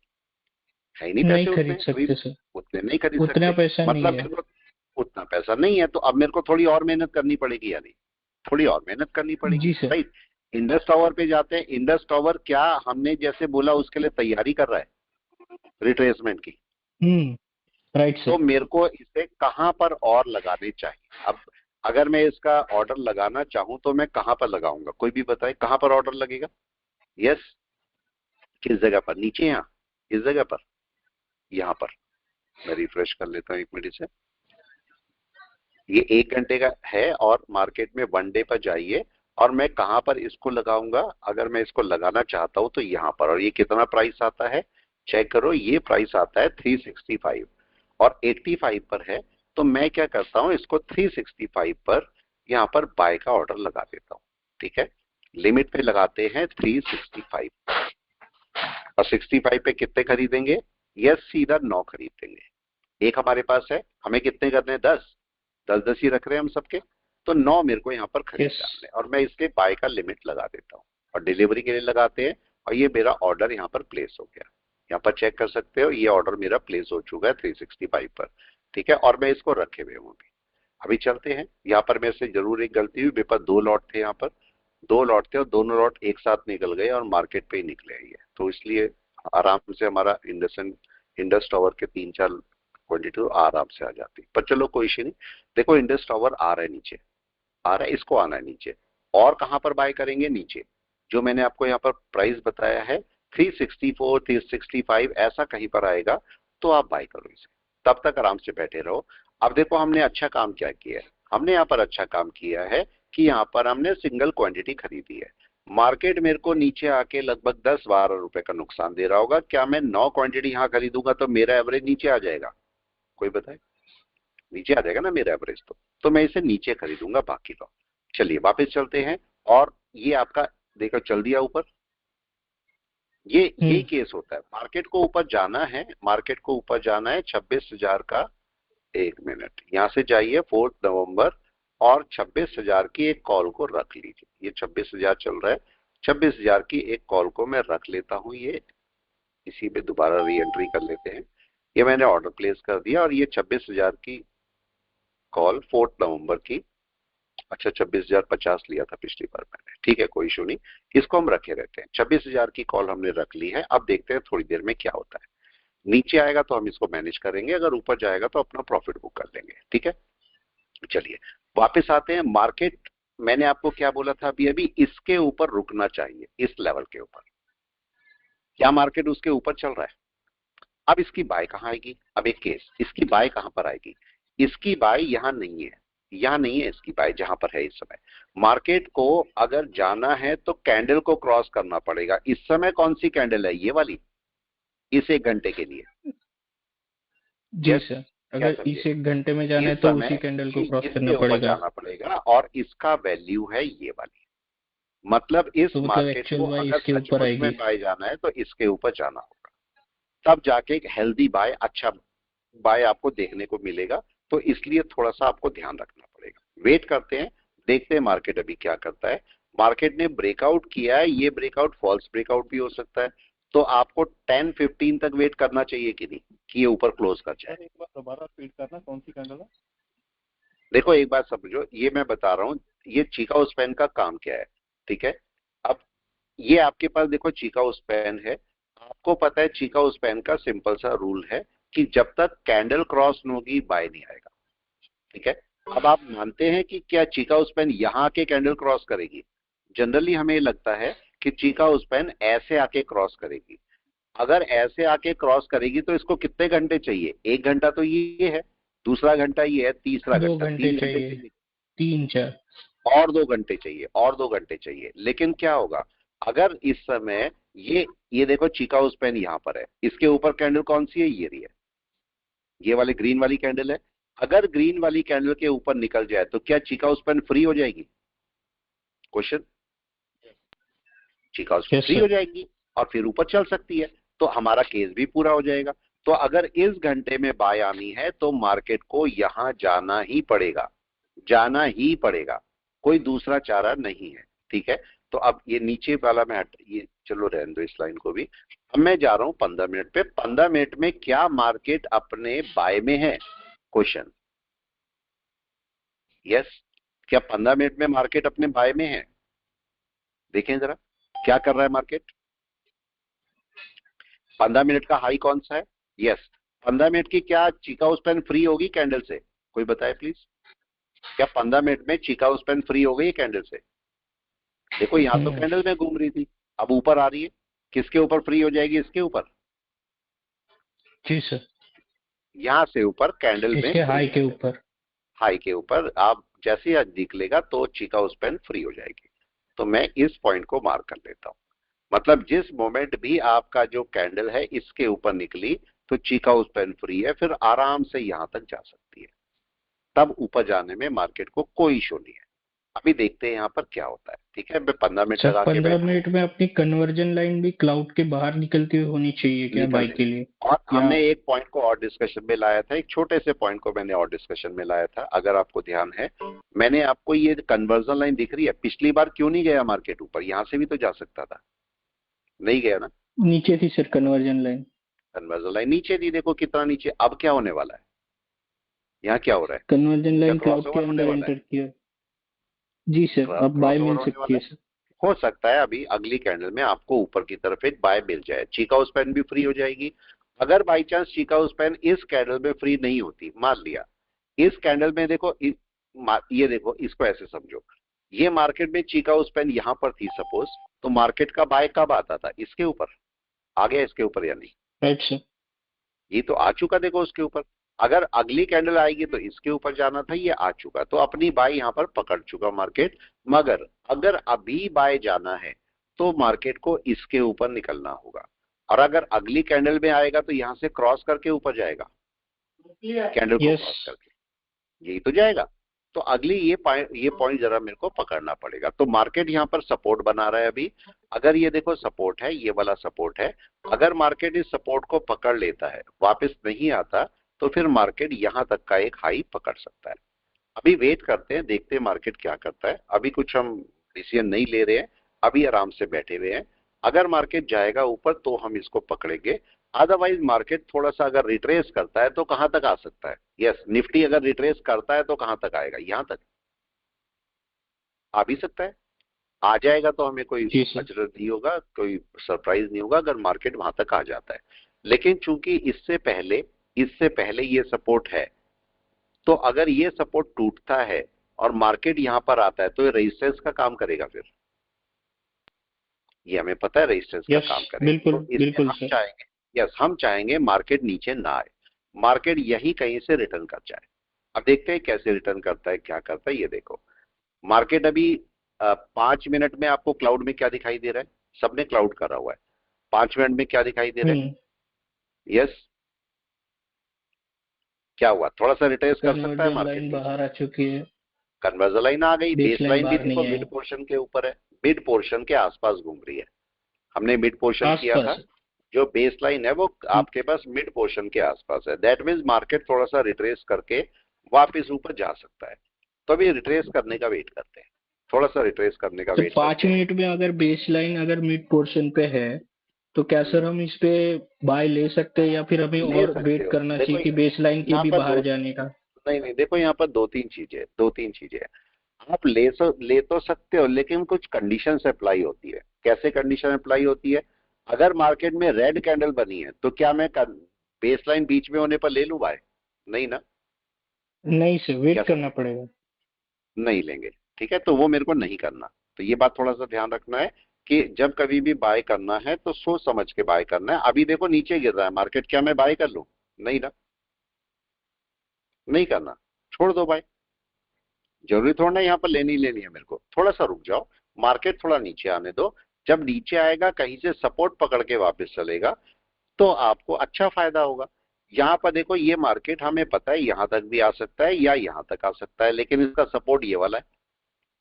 [SPEAKER 1] है ही नहीं
[SPEAKER 4] नहीं
[SPEAKER 1] पैसे उतने
[SPEAKER 4] खरीद
[SPEAKER 1] अभी,
[SPEAKER 4] सकते सर।
[SPEAKER 1] उतने नहीं खरीद
[SPEAKER 4] उतना
[SPEAKER 1] सकते।
[SPEAKER 4] पैसा नहीं
[SPEAKER 1] मतलब
[SPEAKER 4] है।
[SPEAKER 1] मेरे को उतना पैसा नहीं है, तो अब मेरे को थोड़ी और मेहनत करनी पड़ेगी या नहीं? थोड़ी और मेहनत करनी पड़ेगी,
[SPEAKER 4] जी सर।
[SPEAKER 1] राइट। इंडस टावर पे जाते हैं। इंडस टावर क्या हमने जैसे बोला उसके लिए तैयारी कर रहा है रिट्रेसमेंट की।
[SPEAKER 4] राइट
[SPEAKER 1] तो
[SPEAKER 4] सर।
[SPEAKER 1] मेरे को इसे कहां पर और लगाने चाहिए? अब अगर मैं इसका ऑर्डर लगाना चाहूं तो मैं कहां पर लगाऊंगा? कोई भी बताए कहां पर ऑर्डर लगेगा? यस, किस जगह पर? नीचे, यहाँ इस जगह पर, यहाँ पर। मैं रिफ्रेश कर लेता हूँ एक मिनट से। ये 1 घंटे का है और मार्केट में वन डे पर जाइए, और मैं कहां पर इसको लगाऊंगा? अगर मैं इसको लगाना चाहता हूं तो यहां पर। और ये कितना प्राइस आता है चेक करो, ये प्राइस आता है 365 और 85 पर है। तो मैं क्या करता हूं, इसको 365 पर यहां पर बाय का ऑर्डर लगा देता हूं। ठीक है, लिमिट पे लगाते हैं 365, और 65 पे कितने खरीदेंगे? यस, सीधा 9 खरीदेंगे। एक हमारे पास है, हमें कितने करने हैं? 10, 10 10 ही रख रहे हैं हम सबके। तो 9 मेरे को यहाँ पर खरीद
[SPEAKER 4] यस।
[SPEAKER 1] डालने, और मैं इसके बाय का लिमिट लगा देता हूँ और डिलीवरी के लिए लगाते हैं। और ये मेरा ऑर्डर यहाँ पर प्लेस हो गया। यहाँ पर चेक कर सकते हो, ये ऑर्डर मेरा प्लेस हो चुका है 365 पर। ठीक है, और मैं इसको रखे हुए हूँ अभी। अभी चलते हैं। यहाँ पर मेरे से जरूर एक गलती हुई, मेरे पास 2 लॉट थे यहाँ पर, 2 लॉट थे और दोनों लॉट एक साथ निकल गए और मार्केट पे ही निकले ये, तो इसलिए आराम से हमारा इंडस टावर के 3 4 क्वांटिटी आराम से आ जाती। पर चलो कोई इशू नहीं। देखो इंडस टावर आ रहा है नीचे, आ रहा है, इसको आना है नीचे। और कहां पर बाय करेंगे? नीचे। जो मैंने आपको यहाँ पर प्राइस बताया है 364 365, ऐसा कहीं पर आएगा तो आप बाय करो इसे। तब तक आराम से बैठे रहो। अब देखो हमने अच्छा काम क्या किया है, हमने यहाँ पर अच्छा काम किया है कि यहाँ पर हमने सिंगल क्वांटिटी खरीदी है। मार्केट मेरे को नीचे आके लगभग 10 12 रुपए का नुकसान दे रहा होगा। क्या मैं 9 क्वांटिटी यहाँ खरीदूंगा तो मेरा एवरेज नीचे आ जाएगा? कोई बताए, नीचे आ जाएगा ना मेरा एवरेज। तो मैं इसे नीचे खरीदूंगा बाकी लो। चलिए वापस चलते हैं। और ये आपका देखो चल दिया ऊपर। ये केस होता है, मार्केट को ऊपर जाना है, मार्केट को ऊपर जाना है 26,000 का। एक मिनट, यहां से जाइए 4 नवंबर, और 26,000 की एक कॉल को रख लीजिए। ये 26,000 चल रहा है, 26,000 की एक कॉल को मैं रख लेता हूं। ये इसी पे दोबारा री एंट्री कर लेते हैं। ये मैंने ऑर्डर प्लेस कर दिया, और ये 26,000 की कॉल 4 नवंबर की। अच्छा, 26,050 लिया था पिछली बार मैंने, ठीक है कोई इशू नहीं। इसको हम रखे रहते हैं। 26,000 की कॉल हमने रख ली है। अब देखते हैं थोड़ी देर में क्या होता है। नीचे आएगा तो हम इसको मैनेज करेंगे, अगर ऊपर जाएगा तो अपना प्रॉफिट बुक कर लेंगे। ठीक है, चलिए वापस आते हैं। मार्केट, मैंने आपको क्या बोला था अभी अभी, इसके ऊपर रुकना चाहिए, इस लेवल के ऊपर। क्या मार्केट उसके ऊपर चल रहा है? अब इसकी बाय कहां आएगी? अब एक केस, इसकी बाय कहां पर आएगी? इसकी बाय यहां नहीं है, यहाँ नहीं है इसकी बाय, जहां पर है इस समय। मार्केट को अगर जाना है तो कैंडल को क्रॉस करना पड़ेगा। इस समय कौन सी कैंडल है? ये वाली, इस 1 घंटे के लिए।
[SPEAKER 4] जी
[SPEAKER 1] यस,
[SPEAKER 4] सर,
[SPEAKER 1] क्या
[SPEAKER 4] अगर
[SPEAKER 1] समझे?
[SPEAKER 4] इस 1 घंटे में जाना
[SPEAKER 1] इस
[SPEAKER 4] है तो उसी
[SPEAKER 1] समय
[SPEAKER 4] कैंडल को
[SPEAKER 1] ये
[SPEAKER 4] क्रॉस करना
[SPEAKER 1] इसके ऊपर
[SPEAKER 4] पड़ेगा।
[SPEAKER 1] जाना पड़ेगा और इसका वैल्यू है ये वाली। मतलब इस
[SPEAKER 4] तो मतलब
[SPEAKER 1] मार्केट को
[SPEAKER 4] एक्चुअल वाई
[SPEAKER 1] अगर
[SPEAKER 4] इसके ऊपर
[SPEAKER 1] सचमुच में
[SPEAKER 4] आएगी।
[SPEAKER 1] बाय जाना है तो इसके ऊपर जाना होगा, तब जाके एक हेल्दी बाय, अच्छा बाय आपको देखने को मिलेगा। तो इसलिए थोड़ा सा आपको ध्यान रखना पड़ेगा। वेट करते हैं, देखते हैं मार्केट अभी क्या करता है। मार्केट ने ब्रेकआउट किया है, ये ब्रेकआउट फॉल्स ब्रेकआउट भी हो सकता है। तो आपको 10-15 तक वेट करना चाहिए कि नहीं, कि ये ऊपर क्लोज कर जाए।
[SPEAKER 3] एक बार दोबारा रिपीट करना, कौन सी कैंडल है?
[SPEAKER 1] देखो एक बात समझो, ये मैं बता रहा हूँ, ये चिकागो स्पैन का काम क्या है, ठीक है। अब ये आपके पास देखो चिकागो स्पैन है। आपको पता है चिकागो स्पैन का सिंपल सा रूल है कि जब तक कैंडल क्रॉस न होगी बाय नहीं आएगा, ठीक है। अब आप मानते हैं कि क्या चिकागो स्पैन यहाँ आके कैंडल क्रॉस करेगी? जनरली हमें लगता है कि चिकागो स्पैन ऐसे आके क्रॉस करेगी। अगर ऐसे आके क्रॉस करेगी तो इसको कितने घंटे चाहिए? 1 घंटा तो ये है, दूसरा घंटा ये है, तीसरा
[SPEAKER 4] दो
[SPEAKER 1] घंटा,
[SPEAKER 4] घंटे
[SPEAKER 1] 3 घंटे
[SPEAKER 4] चाहिए,
[SPEAKER 1] चाहिए,
[SPEAKER 4] 3 4।
[SPEAKER 1] और 2 घंटे चाहिए, और 2 घंटे चाहिए। लेकिन क्या होगा अगर इस समय ये देखो चिकागो स्पैन यहाँ पर है, इसके ऊपर कैंडल कौन सी है? ये रही है, ये वाली ग्रीन वाली कैंडल है। अगर ग्रीन वाली कैंडल के ऊपर निकल जाए तो क्या चिकागो स्पैन फ्री हो जाएगी? Question, Chicago span
[SPEAKER 4] yes
[SPEAKER 1] free हो
[SPEAKER 4] सर।
[SPEAKER 1] जाएगी और फिर ऊपर चल सकती है। तो हमारा केस भी पूरा हो जाएगा। तो अगर इस घंटे में बाय आनी है तो मार्केट को यहां जाना ही पड़ेगा, जाना ही पड़ेगा, कोई दूसरा चारा नहीं है, ठीक है। तो अब ये नीचे वाला मैं ये चलो रहने दो इस लाइन को भी। अब मैं जा रहा हूं 15 मिनट पे। 15 मिनट में क्या मार्केट अपने बाय में है? क्वेश्चन, यस, क्या 15 मिनट में मार्केट अपने बाय में है? देखें जरा क्या कर रहा है मार्केट। 15 मिनट का हाई कौन सा है? यस, 15 मिनट की क्या चिकागो स्पैन फ्री होगी कैंडल से? कोई बताए प्लीज, क्या 15 मिनट में चिकागो स्पैन फ्री हो गई कैंडल से? देखो यहां तो कैंडल में घूम रही थी, अब ऊपर आ रही है, किसके ऊपर फ्री हो जाएगी? इसके ऊपर,
[SPEAKER 4] जी सर,
[SPEAKER 1] यहां से ऊपर कैंडल में
[SPEAKER 4] इसके
[SPEAKER 1] फ्री
[SPEAKER 4] हाई
[SPEAKER 1] हो
[SPEAKER 4] के
[SPEAKER 1] जाएगी।
[SPEAKER 4] ऊपर।
[SPEAKER 1] हाई के ऊपर आप जैसे ही आज निकलेगा तो चिकागो स्पैन फ्री हो जाएगी। तो मैं इस पॉइंट को मार्क कर लेता हूं। मतलब जिस मोमेंट भी आपका जो कैंडल है इसके ऊपर निकली तो चिकागो स्पैन फ्री है, फिर आराम से यहां तक जा सकती है। तब ऊपर जाने में मार्केट को कोई इशू नहीं है। अभी देखते हैं यहाँ पर क्या होता है, ठीक है। मैं 15 मिनट
[SPEAKER 4] सर
[SPEAKER 1] लगा के
[SPEAKER 4] 15 मिनट
[SPEAKER 1] बैठा
[SPEAKER 4] में अपनी कन्वर्जन लाइन भी क्लाउड के बाहर निकलती हुई होनी चाहिए क्या
[SPEAKER 1] निकल
[SPEAKER 4] बाई
[SPEAKER 1] जाए।
[SPEAKER 4] के लिए?
[SPEAKER 1] और
[SPEAKER 4] या
[SPEAKER 1] हमने एक पॉइंट को और डिस्कशन में लाया था, एक छोटे से पॉइंट को मैंने और डिस्कशन में लाया था, अगर आपको ध्यान है। मैंने आपको ये कन्वर्जन लाइन दिख रही है, पिछली बार क्यों नहीं गया मार्केट ऊपर? यहां से भी तो जा सकता था, नहीं गया ना।
[SPEAKER 4] नीचे थी sir conversion line?
[SPEAKER 1] Conversion line नीचे थी, देखो कितना नीचे। अब क्या होने वाला है? यहाँ क्या हो रहा है?
[SPEAKER 4] कन्वर्जन
[SPEAKER 1] क्या
[SPEAKER 4] लाइन
[SPEAKER 1] क्रॉस
[SPEAKER 4] क्लाउड के
[SPEAKER 1] ओवर होने
[SPEAKER 4] अंदर
[SPEAKER 1] वाला है?
[SPEAKER 4] एंटर किया। जी सर, अब
[SPEAKER 1] क्रॉस
[SPEAKER 4] बाय
[SPEAKER 1] ओवर
[SPEAKER 4] मिल
[SPEAKER 1] होने
[SPEAKER 4] सकती
[SPEAKER 1] वाला
[SPEAKER 4] है
[SPEAKER 1] है।
[SPEAKER 4] सर।
[SPEAKER 1] हो सकता है अभी अगली कैंडल में आपको ऊपर की तरफ एक बाय मिल जाए, चिकागो स्पैन भी फ्री हो जाएगी। अगर बाई चांस चिकागो स्पैन इस कैंडल में फ्री नहीं होती, मान लिया इस कैंडल में, देखो ये देखो, इसको ऐसे समझो, ये मार्केट में चिकागो स्पैन यहां पर थी सपोज, तो मार्केट का बाय कब आता था? इसके ऊपर आ गया, इसके ऊपर या नहीं?
[SPEAKER 4] Right sir.
[SPEAKER 1] ये तो आ चुका, देखो उसके ऊपर। अगर अगली कैंडल आएगी तो इसके ऊपर जाना था, ये आ चुका, तो अपनी बाय यहां पर पकड़ चुका मार्केट। मगर अगर अभी बाय जाना है तो मार्केट को इसके ऊपर निकलना होगा। और अगर अगली कैंडल में आएगा तो यहां से क्रॉस करके ऊपर जाएगा, कैंडल को
[SPEAKER 4] यस।
[SPEAKER 1] क्रॉस करके यही तो जाएगा। तो अगली ये पॉइंट जरा मेरे को पकड़ना पड़ेगा। तो मार्केट यहाँ पर सपोर्ट बना रहा है अभी। अगर ये देखो सपोर्ट है, ये वाला सपोर्ट है, अगर मार्केट इस सपोर्ट को पकड़ लेता है, वापस नहीं आता, तो फिर मार्केट यहां तक का एक हाई पकड़ सकता है। अभी वेट करते हैं, देखते हैं मार्केट क्या करता है। अभी कुछ हम डिसीजन नहीं ले रहे हैं, अभी आराम से बैठे हुए हैं। अगर मार्केट जाएगा ऊपर तो हम इसको पकड़ेंगे। अदरवाइज मार्केट थोड़ा सा अगर रिट्रेस करता है तो कहां तक आ सकता है? यस, निफ्टी अगर रिट्रेस करता है तो कहां तक आएगा? यहां तक आ भी सकता है। आ जाएगा तो हमें कोई
[SPEAKER 4] जी सर।
[SPEAKER 1] अचरज नहीं होगा, कोई सरप्राइज नहीं होगा अगर मार्केट वहां तक आ जाता है। लेकिन चूंकि इससे पहले ये सपोर्ट है, तो अगर ये सपोर्ट टूटता है और मार्केट यहां पर आता है तो ये रेजिस्टेंस का काम करेगा। फिर ये हमें पता है रेजिस्टेंस का
[SPEAKER 4] यस,
[SPEAKER 1] काम करेगा।
[SPEAKER 4] बिल्कुल
[SPEAKER 1] तो इसलिए
[SPEAKER 4] बिल्कुल
[SPEAKER 1] हम
[SPEAKER 4] सर।
[SPEAKER 1] चाहेंगे, यस हम चाहेंगे मार्केट नीचे ना आए, मार्केट यही कहीं से रिटर्न कर जाए। अब देखते हैं कैसे रिटर्न करता है, क्या करता है। ये देखो मार्केट अभी 5 मिनट में आपको क्लाउड में क्या दिखाई दे रहा है, सबने क्लाउड करा हुआ है। 5 मिनट में क्या दिखाई दे रहा है? यस, क्या हुआ, थोड़ा सा रिट्रेस कर सकता है
[SPEAKER 4] कन्वर्जन
[SPEAKER 1] मार्केट
[SPEAKER 4] लाइन
[SPEAKER 1] नीचे?
[SPEAKER 4] बाहर आ चुकी है,
[SPEAKER 1] कन्वर्जन लाइन आ गई,
[SPEAKER 4] बेस
[SPEAKER 1] बेस
[SPEAKER 4] लाइन
[SPEAKER 1] लाइन भी
[SPEAKER 4] बाहर
[SPEAKER 1] देखो
[SPEAKER 4] नहीं
[SPEAKER 1] मिड
[SPEAKER 4] आई,
[SPEAKER 1] पोर्शन के ऊपर है, मिड पोर्शन के आसपास घूम रही है। हमने मिड पोर्शन किया था,
[SPEAKER 4] आसपास।
[SPEAKER 1] जो बेस लाइन है वो
[SPEAKER 4] हम्म,
[SPEAKER 1] आपके पास मिड पोर्शन के आसपास है। दैट मीन्स मार्केट थोड़ा सा रिट्रेस करके वापस ऊपर जा सकता है। तो अभी रिट्रेस करने का वेट करते हैं, थोड़ा सा रिट्रेस करने का
[SPEAKER 4] तो
[SPEAKER 1] वेट
[SPEAKER 4] पाँच
[SPEAKER 1] करते हैं।
[SPEAKER 4] मिनट में अगर बेस लाइन अगर मिड पोर्शन पे है तो क्या सर
[SPEAKER 1] हम्म,
[SPEAKER 4] हम इस पे बाय ले सकते हैं, या फिर हमें
[SPEAKER 1] ले
[SPEAKER 4] और
[SPEAKER 1] सकते
[SPEAKER 4] वेट
[SPEAKER 1] हो।
[SPEAKER 4] करना
[SPEAKER 1] देखो
[SPEAKER 4] चाहिए कि बेस लाइन के
[SPEAKER 1] यहाँ
[SPEAKER 4] भी
[SPEAKER 1] पर
[SPEAKER 4] बाहर जाने का?
[SPEAKER 1] नहीं नहीं, देखो यहाँ पर दो तीन चीजें हैं। आप ले तो सकते हो, लेकिन कुछ कंडीशंस अप्लाई होती है। कैसे कंडीशन अप्लाई होती है? अगर मार्केट में रेड कैंडल बनी है तो क्या मैं बेस लाइन बीच में होने पर ले लूं बाय? नहीं ना।
[SPEAKER 4] नहीं सर, वेट
[SPEAKER 1] क्या
[SPEAKER 4] करना
[SPEAKER 1] समझे?
[SPEAKER 4] पड़ेगा।
[SPEAKER 1] नहीं लेंगे, ठीक है, तो वो मेरे को नहीं करना। तो ये बात थोड़ा सा ध्यान रखना है कि जब कभी भी बाय करना है तो सोच समझ के बाय करना है। अभी देखो नीचे गिर रहा है मार्केट, क्या मैं बाय कर लूं? नहीं ना, नहीं करना, छोड़ दो बाय। जरूरी थोड़ा ना यहाँ पर लेनी लेनी है मेरे को, थोड़ा सा रुक जाओ, मार्केट थोड़ा नीचे आने दो। जब नीचे आएगा कहीं से सपोर्ट पकड़ के वापस चलेगा तो आपको अच्छा फायदा होगा। यहाँ पर देखो ये मार्केट हमें पता है यहां तक भी आ सकता है या यहां तक आ सकता है, लेकिन इसका सपोर्ट ये वाला है,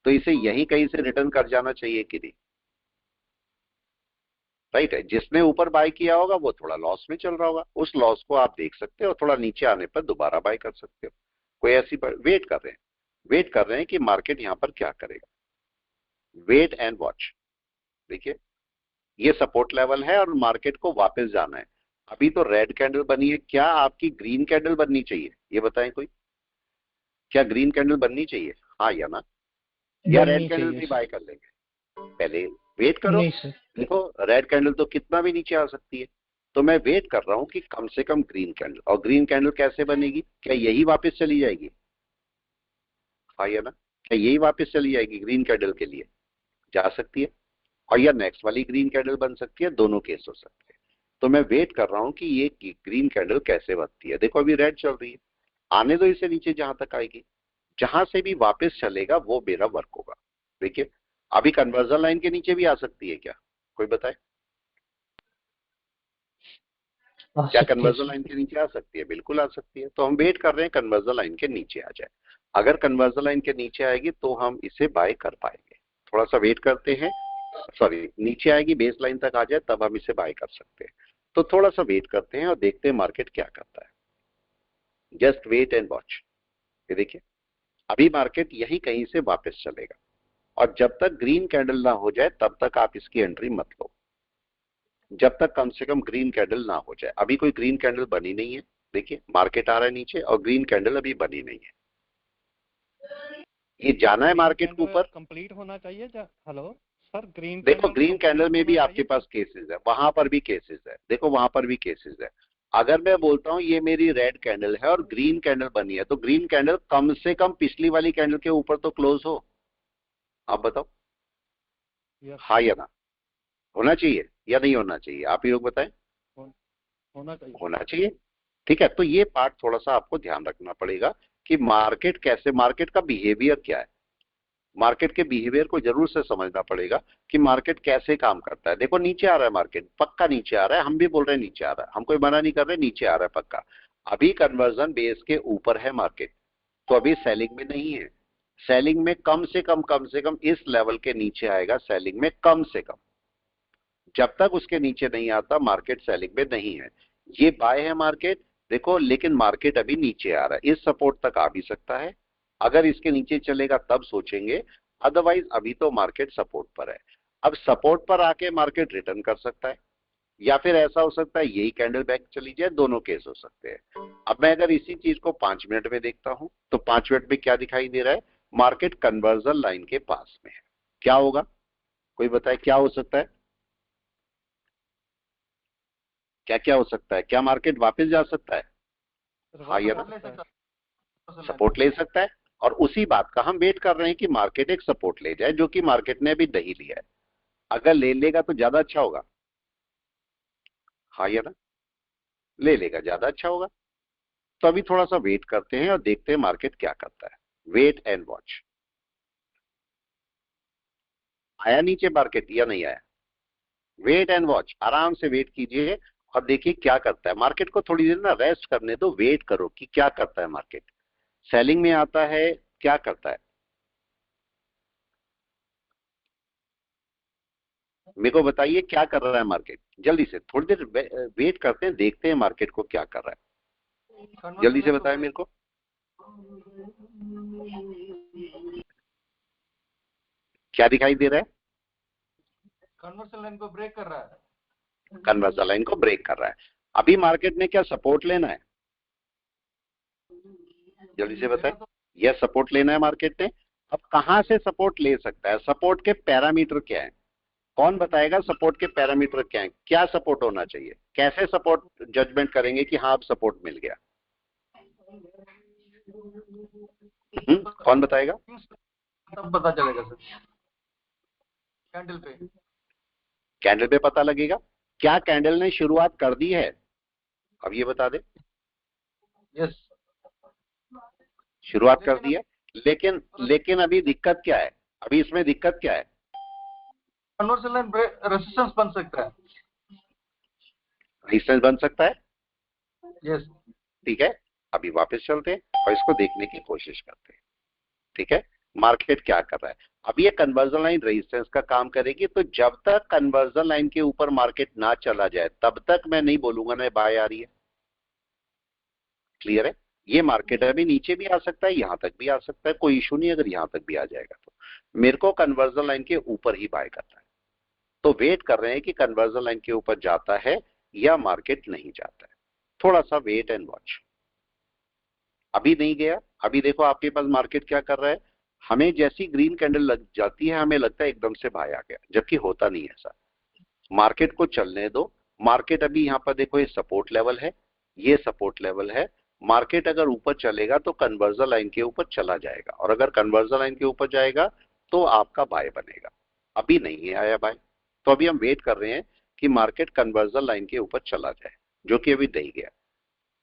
[SPEAKER 1] तो इसे यहीं कहीं से रिटर्न कर जाना चाहिए कि नहीं? राइट है, जिसने ऊपर बाय किया होगा वो थोड़ा लॉस में चल रहा होगा, उस लॉस को आप देख सकते हो, थोड़ा नीचे आने पर दोबारा बाय कर सकते हो। कोई ऐसी वेट कर रहे हैं, वेट कर रहे हैं कि मार्केट यहां पर क्या करेगा। Wait and watch. देखिए ये सपोर्ट लेवल है और मार्केट को वापस जाना है। अभी तो रेड कैंडल बनी है, क्या आपकी ग्रीन कैंडल बननी चाहिए? ये बताएं कोई, क्या ग्रीन कैंडल बननी चाहिए? हाँ या ना? या रेड
[SPEAKER 4] बननी
[SPEAKER 1] कैंडल
[SPEAKER 4] चाहिए
[SPEAKER 1] भी
[SPEAKER 4] सर।
[SPEAKER 1] बाय कर लेंगे? पहले वेट करो।
[SPEAKER 4] नहीं सर।
[SPEAKER 1] देखो रेड कैंडल तो कितना भी नीचे आ सकती है, तो मैं वेट कर रहा हूं कि कम से कम ग्रीन कैंडल। और ग्रीन कैंडल कैसे बनेगी? क्या यही वापस चली जाएगी? हाँ या ना? क्या यही वापस चली जाएगी ग्रीन कैंडल के लिए? जा सकती है। और या नेक्स्ट वाली ग्रीन कैंडल बन सकती है, दोनों केस हो सकते हैं। तो मैं वेट कर रहा हूं कि ये ग्रीन कैंडल कैसे बनती है। देखो अभी रेड चल रही है, आने दो इसे नीचे, जहां तक आएगी, जहां से भी वापस चलेगा वो मेरा वर्क होगा। देखिए अभी कन्वर्जन लाइन के नीचे भी आ सकती है क्या? कोई बताए?
[SPEAKER 4] आ
[SPEAKER 1] क्या
[SPEAKER 4] सकती है
[SPEAKER 1] कन्वर्जन
[SPEAKER 4] सर।
[SPEAKER 1] लाइन के नीचे आ सकती है? बिल्कुल आ सकती है। तो हम वेट कर रहे हैं कन्वर्जन लाइन के नीचे आ जाए। अगर कन्वर्जन लाइन के नीचे आएगी तो हम इसे बाय कर पाएंगे। थोड़ा सा वेट करते हैं, सॉरी नीचे आएगी बेस लाइन तक आ जाए तब हम इसे बाय कर सकते हैं। तो थोड़ा सा वेट करते हैं और देखते हैं मार्केट क्या करता है। Just wait and watch. ये देखिए अभी मार्केट यही कहीं से वापस चलेगा, और जब तक ग्रीन कैंडल ना हो जाए तब तक आप इसकी एंट्री मत लो, जब तक कम से कम ग्रीन कैंडल ना हो जाए। अभी कोई ग्रीन कैंडल बनी नहीं है। देखिए मार्केट आ रहा है नीचे और ग्रीन कैंडल अभी बनी नहीं है। ये जाना है
[SPEAKER 3] ग्रीन
[SPEAKER 1] मार्केट को
[SPEAKER 3] कैंडल
[SPEAKER 1] ऊपर।
[SPEAKER 3] कंप्लीट होना चाहिए हेलो सर, ग्रीन
[SPEAKER 1] देखो
[SPEAKER 3] कैंडल
[SPEAKER 1] ग्रीन कैंडल
[SPEAKER 3] कंप्लीट
[SPEAKER 1] में भी
[SPEAKER 3] होना
[SPEAKER 1] आपके
[SPEAKER 3] चाहिए क्या?
[SPEAKER 1] पास केसेस है, वहां पर भी केसेस है, देखो वहां पर भी केसेस है। अगर मैं बोलता हूं ये मेरी रेड कैंडल है और ग्रीन कैंडल बनी है, तो ग्रीन कैंडल कम से कम पिछली वाली कैंडल के ऊपर तो क्लोज हो। आप बताओ,
[SPEAKER 3] यस
[SPEAKER 1] हाँ या ना? होना चाहिए या नहीं होना चाहिए? आप ही लोग बताएं।
[SPEAKER 3] होना चाहिए।
[SPEAKER 1] होना चाहिए। ठीक है, तो ये पार्ट थोड़ा सा आपको ध्यान रखना पड़ेगा कि मार्केट कैसे, मार्केट का बिहेवियर क्या है। मार्केट के बिहेवियर को जरूर से समझना पड़ेगा कि मार्केट कैसे काम करता है। देखो नीचे आ रहा है मार्केट, पक्का नीचे आ रहा है, हम भी बोल रहे हैं नीचे आ रहा है, हम कोई मना नहीं कर रहे, नीचे आ रहा है पक्का। अभी कन्वर्जन बेस के ऊपर है मार्केट, तो अभी सेलिंग में नहीं है। सेलिंग में कम से कम इस लेवल के नीचे आएगा, सेलिंग में कम से कम। जब तक उसके नीचे नहीं आता मार्केट सेलिंग में नहीं है। ये बाय है मार्केट, देखो, लेकिन मार्केट अभी नीचे आ रहा है, इस सपोर्ट तक आ भी सकता है। अगर इसके नीचे चलेगा तब सोचेंगे, अदरवाइज अभी तो मार्केट सपोर्ट पर है। अब सपोर्ट पर आके मार्केट रिटर्न कर सकता है, या फिर ऐसा हो सकता है यही कैंडल बैक चली जाए, दोनों केस हो सकते हैं। अब मैं अगर इसी चीज को 5 मिनट में देखता हूं तो 5 मिनट में क्या दिखाई दे रहा है? मार्केट कन्वर्जन लाइन के पास में है। क्या होगा, कोई बताए क्या हो सकता है? क्या क्या हो सकता है? क्या मार्केट वापस जा सकता है? हाँ
[SPEAKER 3] रिवर्स
[SPEAKER 1] या
[SPEAKER 3] हो
[SPEAKER 1] ना?
[SPEAKER 3] सकता है।
[SPEAKER 1] सपोर्ट ले सकता है। और उसी बात का हम वेट कर रहे हैं कि मार्केट एक सपोर्ट ले जाए, जो कि मार्केट ने अभी नहीं लिया है। अगर ले लेगा तो ज्यादा अच्छा होगा। हाँ या ना? ले लेगा ज्यादा अच्छा होगा। तो अभी थोड़ा सा वेट करते हैं और देखते हैं मार्केट क्या करता है। Wait and watch. आया नीचे मार्केट या नहीं आया? वेट एंड वॉच, आराम से वेट कीजिए और देखिए क्या करता है मार्केट को। थोड़ी देर ना रेस्ट करने दो, वेट करो कि क्या करता है मार्केट। सेलिंग में आता है, क्या करता है मेरे को बताइए, क्या कर रहा है मार्केट? जल्दी से थोड़ी देर वेट करते हैं, देखते हैं मार्केट को क्या कर रहा है। जल्दी से बताएं मेरे को। क्या दिखाई दे रहा है?
[SPEAKER 3] कन्वर्सन लाइन को ब्रेक कर रहा है।
[SPEAKER 1] कन्वर्जन लाइन को ब्रेक कर रहा है। अभी मार्केट ने क्या सपोर्ट लेना है? जल्दी से बताएं। यह सपोर्ट लेना है मार्केट ने। अब कहां से सपोर्ट ले सकता है? सपोर्ट के पैरामीटर क्या है? कौन बताएगा सपोर्ट के पैरामीटर क्या है? क्या सपोर्ट होना चाहिए? कैसे सपोर्ट जजमेंट करेंगे कि हाँ अब सपोर्ट मिल गया? कौन बताएगा?
[SPEAKER 3] तब पता चलेगा सर, कैंडल पे।
[SPEAKER 1] कैंडल पे पता लगेगा। क्या कैंडल ने शुरुआत कर दी है? अब ये बता दे।
[SPEAKER 3] यस,
[SPEAKER 1] शुरुआत कर दी है, लेकिन अभी दिक्कत क्या है? अभी इसमें दिक्कत क्या है?
[SPEAKER 3] कन्वर्सन लाइन रेजिस्टेंस बन सकता है।
[SPEAKER 1] रेजिस्टेंस बन सकता है।
[SPEAKER 3] यस,
[SPEAKER 1] ठीक है, अभी वापस चलते हैं और इसको देखने की कोशिश करते हैं। ठीक है, मार्केट क्या कर रहा है? अब ये कन्वर्जन लाइन रेजिस्टेंस का काम करेगी, तो जब तक कन्वर्जन लाइन के ऊपर मार्केट ना चला जाए तब तक मैं नहीं बोलूंगा ना बाय आ रही है। क्लियर है? ये मार्केट अभी नीचे भी आ सकता है, यहां तक भी आ सकता है, कोई इशू नहीं अगर यहां तक भी आ जाएगा तो। मेरे को कन्वर्जन लाइन के ऊपर ही बाय करना है, तो वेट कर रहे हैं कि कन्वर्जन लाइन के ऊपर जाता है या मार्केट नहीं जाता है। थोड़ा सा वेट एंड वॉच। अभी नहीं गया। अभी देखो आपके पास मार्केट क्या कर रहा है। हमें जैसी ग्रीन कैंडल लग जाती है हमें लगता है एकदम से बाय आ गया, जबकि होता नहीं ऐसा। मार्केट को चलने दो। मार्केट अभी यहां पर देखो, ये सपोर्ट लेवल है, ये सपोर्ट लेवल है। मार्केट अगर ऊपर चलेगा तो कन्वर्जन लाइन के ऊपर चला जाएगा, और अगर कन्वर्जन लाइन के ऊपर जाएगा तो आपका बाय बनेगा। अभी नहीं है आया बाय, तो अभी हम वेट कर रहे हैं कि मार्केट कन्वर्जन लाइन के ऊपर चला जाए, जो कि अभी नहीं गया।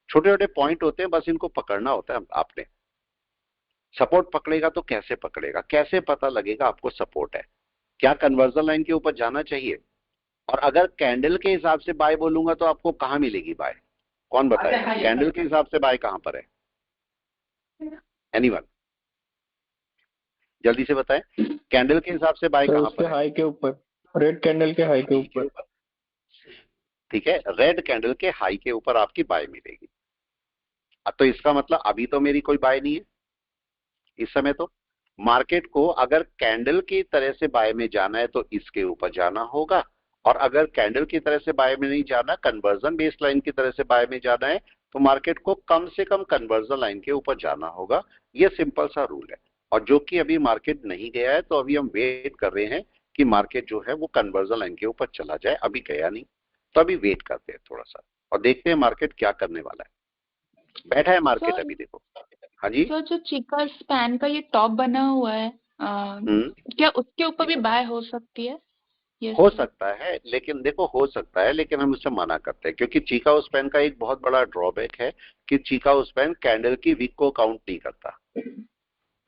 [SPEAKER 1] छोटे छोटे पॉइंट होते हैं, बस इनको पकड़ना होता है आपने। सपोर्ट पकड़ेगा तो कैसे पकड़ेगा? कैसे पता लगेगा आपको सपोर्ट है? क्या कन्वर्जन लाइन के ऊपर जाना चाहिए? और अगर कैंडल के हिसाब से बाय बोलूंगा तो आपको कहां मिलेगी बाय? कौन बताएगा कैंडल के हिसाब से बाय कहां पर है? एनीवन? जल्दी से बताएं, कैंडल के हिसाब से बाय
[SPEAKER 4] सर
[SPEAKER 1] कहां
[SPEAKER 4] उसके
[SPEAKER 1] पर है?
[SPEAKER 4] हाई के ऊपर, रेड कैंडल के हाई के ऊपर।
[SPEAKER 1] ठीक है, रेड कैंडल के हाई के ऊपर आपकी बाय मिलेगी। अब तो इसका मतलब अभी तो मेरी कोई बाय नहीं है इस समय। तो मार्केट को अगर कैंडल की तरह से बाय में जाना है तो इसके ऊपर जाना होगा, और अगर कैंडल की तरह से बाय में नहीं जाना, कन्वर्जन बेस लाइन की तरह से बाय में जाना है, तो मार्केट को कम से कम कन्वर्जन लाइन के ऊपर जाना होगा। ये सिंपल सा रूल है, और जो कि अभी मार्केट नहीं गया है, तो अभी हम वेट कर रहे हैं कि मार्केट जो है वो कन्वर्जन लाइन के ऊपर चला जाए। अभी गया नहीं, तो अभी वेट करते हैं थोड़ा सा और देखते हैं मार्केट क्या करने वाला है। बैठा है मार्केट
[SPEAKER 2] सर
[SPEAKER 1] अभी, देखो। हाँ जी।
[SPEAKER 2] सर जो चिका स्पैन का ये टॉप बना हुआ है, क्या उसके ऊपर भी बाय हो सकती है? यस
[SPEAKER 1] हो
[SPEAKER 2] सर।
[SPEAKER 1] सकता है, लेकिन देखो हो सकता है, लेकिन हम उससे मना करते हैं, क्योंकि चीका स्पैन का एक बहुत बड़ा ड्रॉबैक है कि चीका स्पैन कैंडल की वीक को काउंट नहीं करता।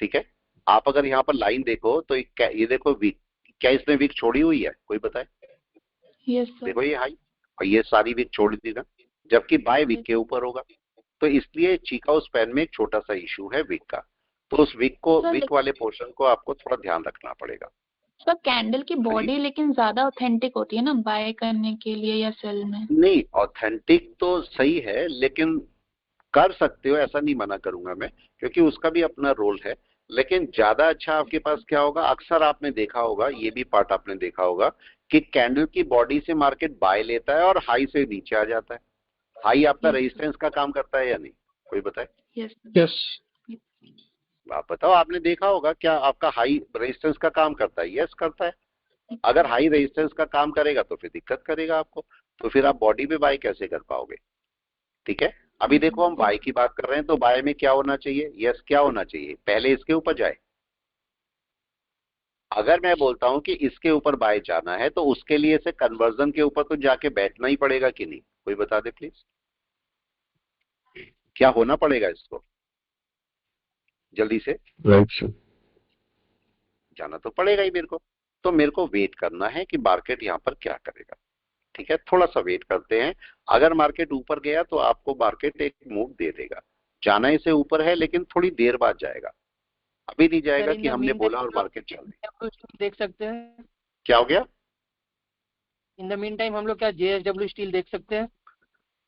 [SPEAKER 1] ठीक है, आप अगर यहाँ पर लाइन देखो तो ये देखो वीक, क्या इसने वीक छोड़ी हुई है? कोई बताए?
[SPEAKER 2] Yes sir.
[SPEAKER 1] देखो ये हाई और ये सारी वीक छोड़ दी ना, जबकि बाय वीक के ऊपर होगा। तो इसलिए चीका स्पैन में एक छोटा सा इशू है वीक का, तो उस
[SPEAKER 2] सर
[SPEAKER 1] वीक वाले पोर्शन को आपको थोड़ा ध्यान रखना पड़ेगा।
[SPEAKER 2] सर कैंडल की
[SPEAKER 1] हाँ जी।
[SPEAKER 2] बॉडी लेकिन ज्यादा ऑथेंटिक होती है ना बाय करने के लिए या सेल में?
[SPEAKER 1] नहीं, ऑथेंटिक तो सही है, लेकिन कर सकते हो, ऐसा नहीं मना करूंगा मैं, क्योंकि उसका भी अपना रोल है। लेकिन ज्यादा अच्छा आपके पास क्या होगा, अक्सर आपने देखा होगा, ये भी पार्ट आपने देखा होगा कि कैंडल की बॉडी से मार्केट बाय लेता है और हाई से नीचे आ जाता है। हाई आपका
[SPEAKER 2] Yes,
[SPEAKER 1] रेजिस्टेंस का काम करता है या नहीं? कोई बताए?
[SPEAKER 2] Yes
[SPEAKER 4] yes.
[SPEAKER 1] आप बताओ, आपने देखा होगा क्या आपका हाई रेजिस्टेंस का काम करता है? यस करता है। अगर हाई रेजिस्टेंस का काम करेगा तो फिर दिक्कत करेगा आपको, तो फिर आप बॉडी पे बाय कैसे कर पाओगे? ठीक है, अभी देखो हम बाय की बात कर रहे हैं, तो बाय में क्या होना चाहिए? यस, क्या होना चाहिए? पहले इसके ऊपर जाए। अगर मैं बोलता हूं कि इसके ऊपर बाय जाना है, तो उसके लिए से कन्वर्जन के ऊपर तो जाके बैठना ही पड़ेगा कि नहीं? कोई बता दे प्लीज। क्या होना पड़ेगा इसको, जल्दी से
[SPEAKER 5] राइट सर।
[SPEAKER 1] जाना तो पड़ेगा ही मेरे को। तो मेरे को वेट करना है कि मार्केट यहाँ पर क्या करेगा। ठीक है, थोड़ा सा वेट करते हैं। अगर मार्केट ऊपर गया तो आपको मार्केट एक मूव दे देगा। जाना इसे ऊपर है लेकिन थोड़ी देर बाद जाएगा, अभी नहीं जाएगा कि हमने बोला और मार्केट चल रही।
[SPEAKER 6] देख सकते हैं
[SPEAKER 1] क्या हो गया?
[SPEAKER 6] इन द मीन टाइम हम लोग क्या JSW स्टील देख सकते हैं?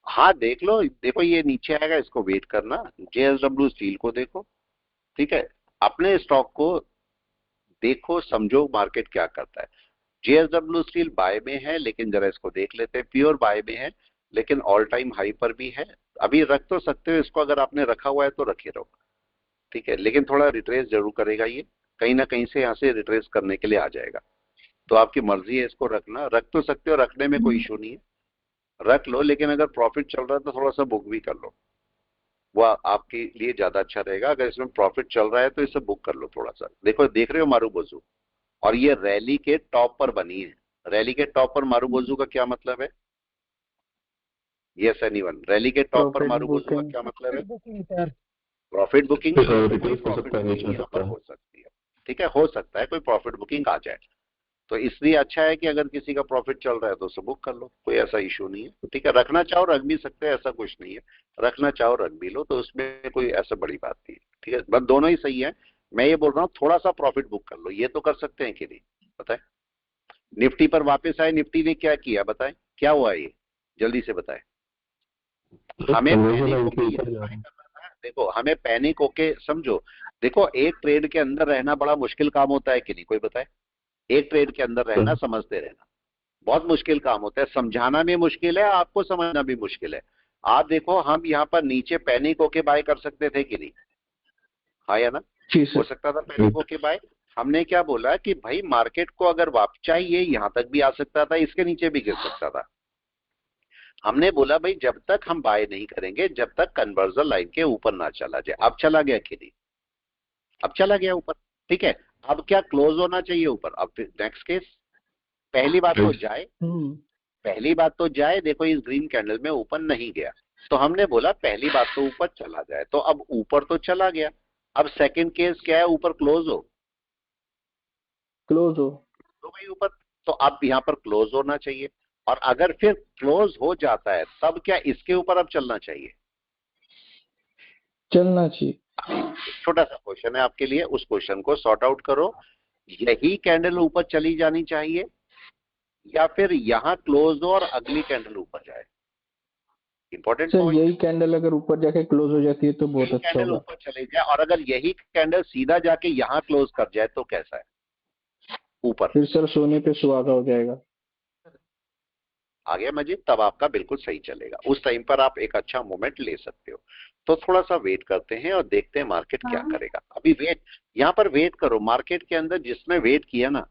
[SPEAKER 1] हाँ देख लो, देखो ये नीचे आएगा, इसको वेट करना। JSW स्टील को देखो, ठीक है, अपने स्टॉक को देखो, समझो मार्केट क्या करता है। JSW स्टील बाय में है, लेकिन जरा इसको देख लेते हैं। प्योर बाय में है लेकिन ऑल टाइम हाई पर भी है। अभी रख तो सकते हो इसको, अगर आपने रखा हुआ है तो रखे रहो, ठीक है, लेकिन थोड़ा रिट्रेस जरूर करेगा ये, कहीं ना कहीं से यहाँ से रिट्रेस करने के लिए आ जाएगा। तो आपकी मर्जी है इसको रखना, रख तो सकते हो, रखने में कोई इशू नहीं है, रख लो। लेकिन अगर प्रॉफिट चल रहा है तो थोड़ा सा बुक भी कर लो, वो आपके लिए ज्यादा अच्छा रहेगा। अगर इसमें प्रॉफिट चल रहा है तो इसे बुक कर लो थोड़ा सा। देखो देख रहे हो मारूबोजू, और ये रैली के टॉप पर बनी है। रैली के टॉप पर मारूबोजू का क्या मतलब है? यस एनीवन, रैली के टॉप पर मारूबोजू का क्या मतलब है? Profit booking. कोई प्रॉफिट बुकिंग यहाँ पर हो सकती है, ठीक है, हो सकता है कोई प्रॉफिट बुकिंग आ जाए। तो इसलिए अच्छा है कि अगर किसी का प्रॉफिट चल रहा है तो उसे बुक कर लो, कोई ऐसा इशू नहीं है। ठीक है, रखना चाहो रख भी सकते हैं, ऐसा कुछ नहीं है, रखना चाहो रख भी लो, तो उसमें कोई ऐसा बड़ी बात नहीं है। ठीक है, बस दोनों ही सही है। मैं ये बोल रहा हूँ थोड़ा सा प्रॉफिट बुक कर लो, ये तो कर सकते हैं कि नहीं बताए। निफ्टी पर वापस आए, निफ्टी ने क्या किया बताएं, क्या हुआ ये, जल्दी से बताएं। हमें पैनिक होके ये करना था। देखो हमें पैनिक होके समझो, देखो एक ट्रेड के अंदर रहना बड़ा मुश्किल काम होता है कि नहीं, कोई बताए। एक ट्रेड के अंदर रहना, समझते रहना बहुत मुश्किल काम होता है। समझाना भी मुश्किल है, आपको समझना भी मुश्किल है। आप देखो हम यहाँ पर नीचे पैनिक होके बाय कर सकते थे कि नहीं, हाँ या ना? हो सकता था पैनिक होके बाय। हमने क्या बोला कि भाई मार्केट को अगर वापस चाहिए यहाँ तक भी आ सकता था, इसके नीचे भी गिर सकता था। हमने बोला भाई जब तक हम बाय नहीं करेंगे जब तक कन्वर्जन लाइन के ऊपर ना चला जाए। अब चला गया कि नहीं? अब चला गया ऊपर, ठीक है। अब क्या क्लोज होना चाहिए ऊपर? अब नेक्स्ट केस, पहली बात तो जाए, पहली बात तो जाए। देखो इस ग्रीन कैंडल में ऊपर नहीं गया, तो हमने बोला पहली बात तो ऊपर चला जाए, तो अब ऊपर तो चला गया। अब सेकंड केस क्या है? ऊपर क्लोज हो, क्लोज हो तो भाई ऊपर, तो अब यहाँ पर क्लोज होना चाहिए। और अगर फिर क्लोज हो जाता है तब क्या इसके ऊपर अब चलना चाहिए? चलना चाहिए। छोटा सा क्वेश्चन है आपके लिए, उस क्वेश्चन को सॉर्ट आउट करो। यही कैंडल ऊपर चली जानी चाहिए या फिर यहाँ क्लोज हो और अगली कैंडल ऊपर जाए? इंपॉर्टेंट
[SPEAKER 4] सर यही कैंडल अगर ऊपर जाके क्लोज हो जाती है तो बहुत अच्छा
[SPEAKER 1] कैंडल
[SPEAKER 4] होगा।
[SPEAKER 1] ऊपर चले जाए और अगर यही कैंडल सीधा जाके यहाँ क्लोज कर जाए तो कैसा है? ऊपर।
[SPEAKER 4] फिर सर सोने पे सुहागा हो जाएगा।
[SPEAKER 1] आ गया मजीद, तब आपका बिल्कुल सही चलेगा। उस टाइम पर आप एक अच्छा मोमेंट ले सकते हो। तो थोड़ा सा वेट करते हैं और देखते हैं मार्केट क्या करेगा। अभी वेट, यहाँ पर वेट करो। मार्केट के अंदर जिसने वेट किया ना,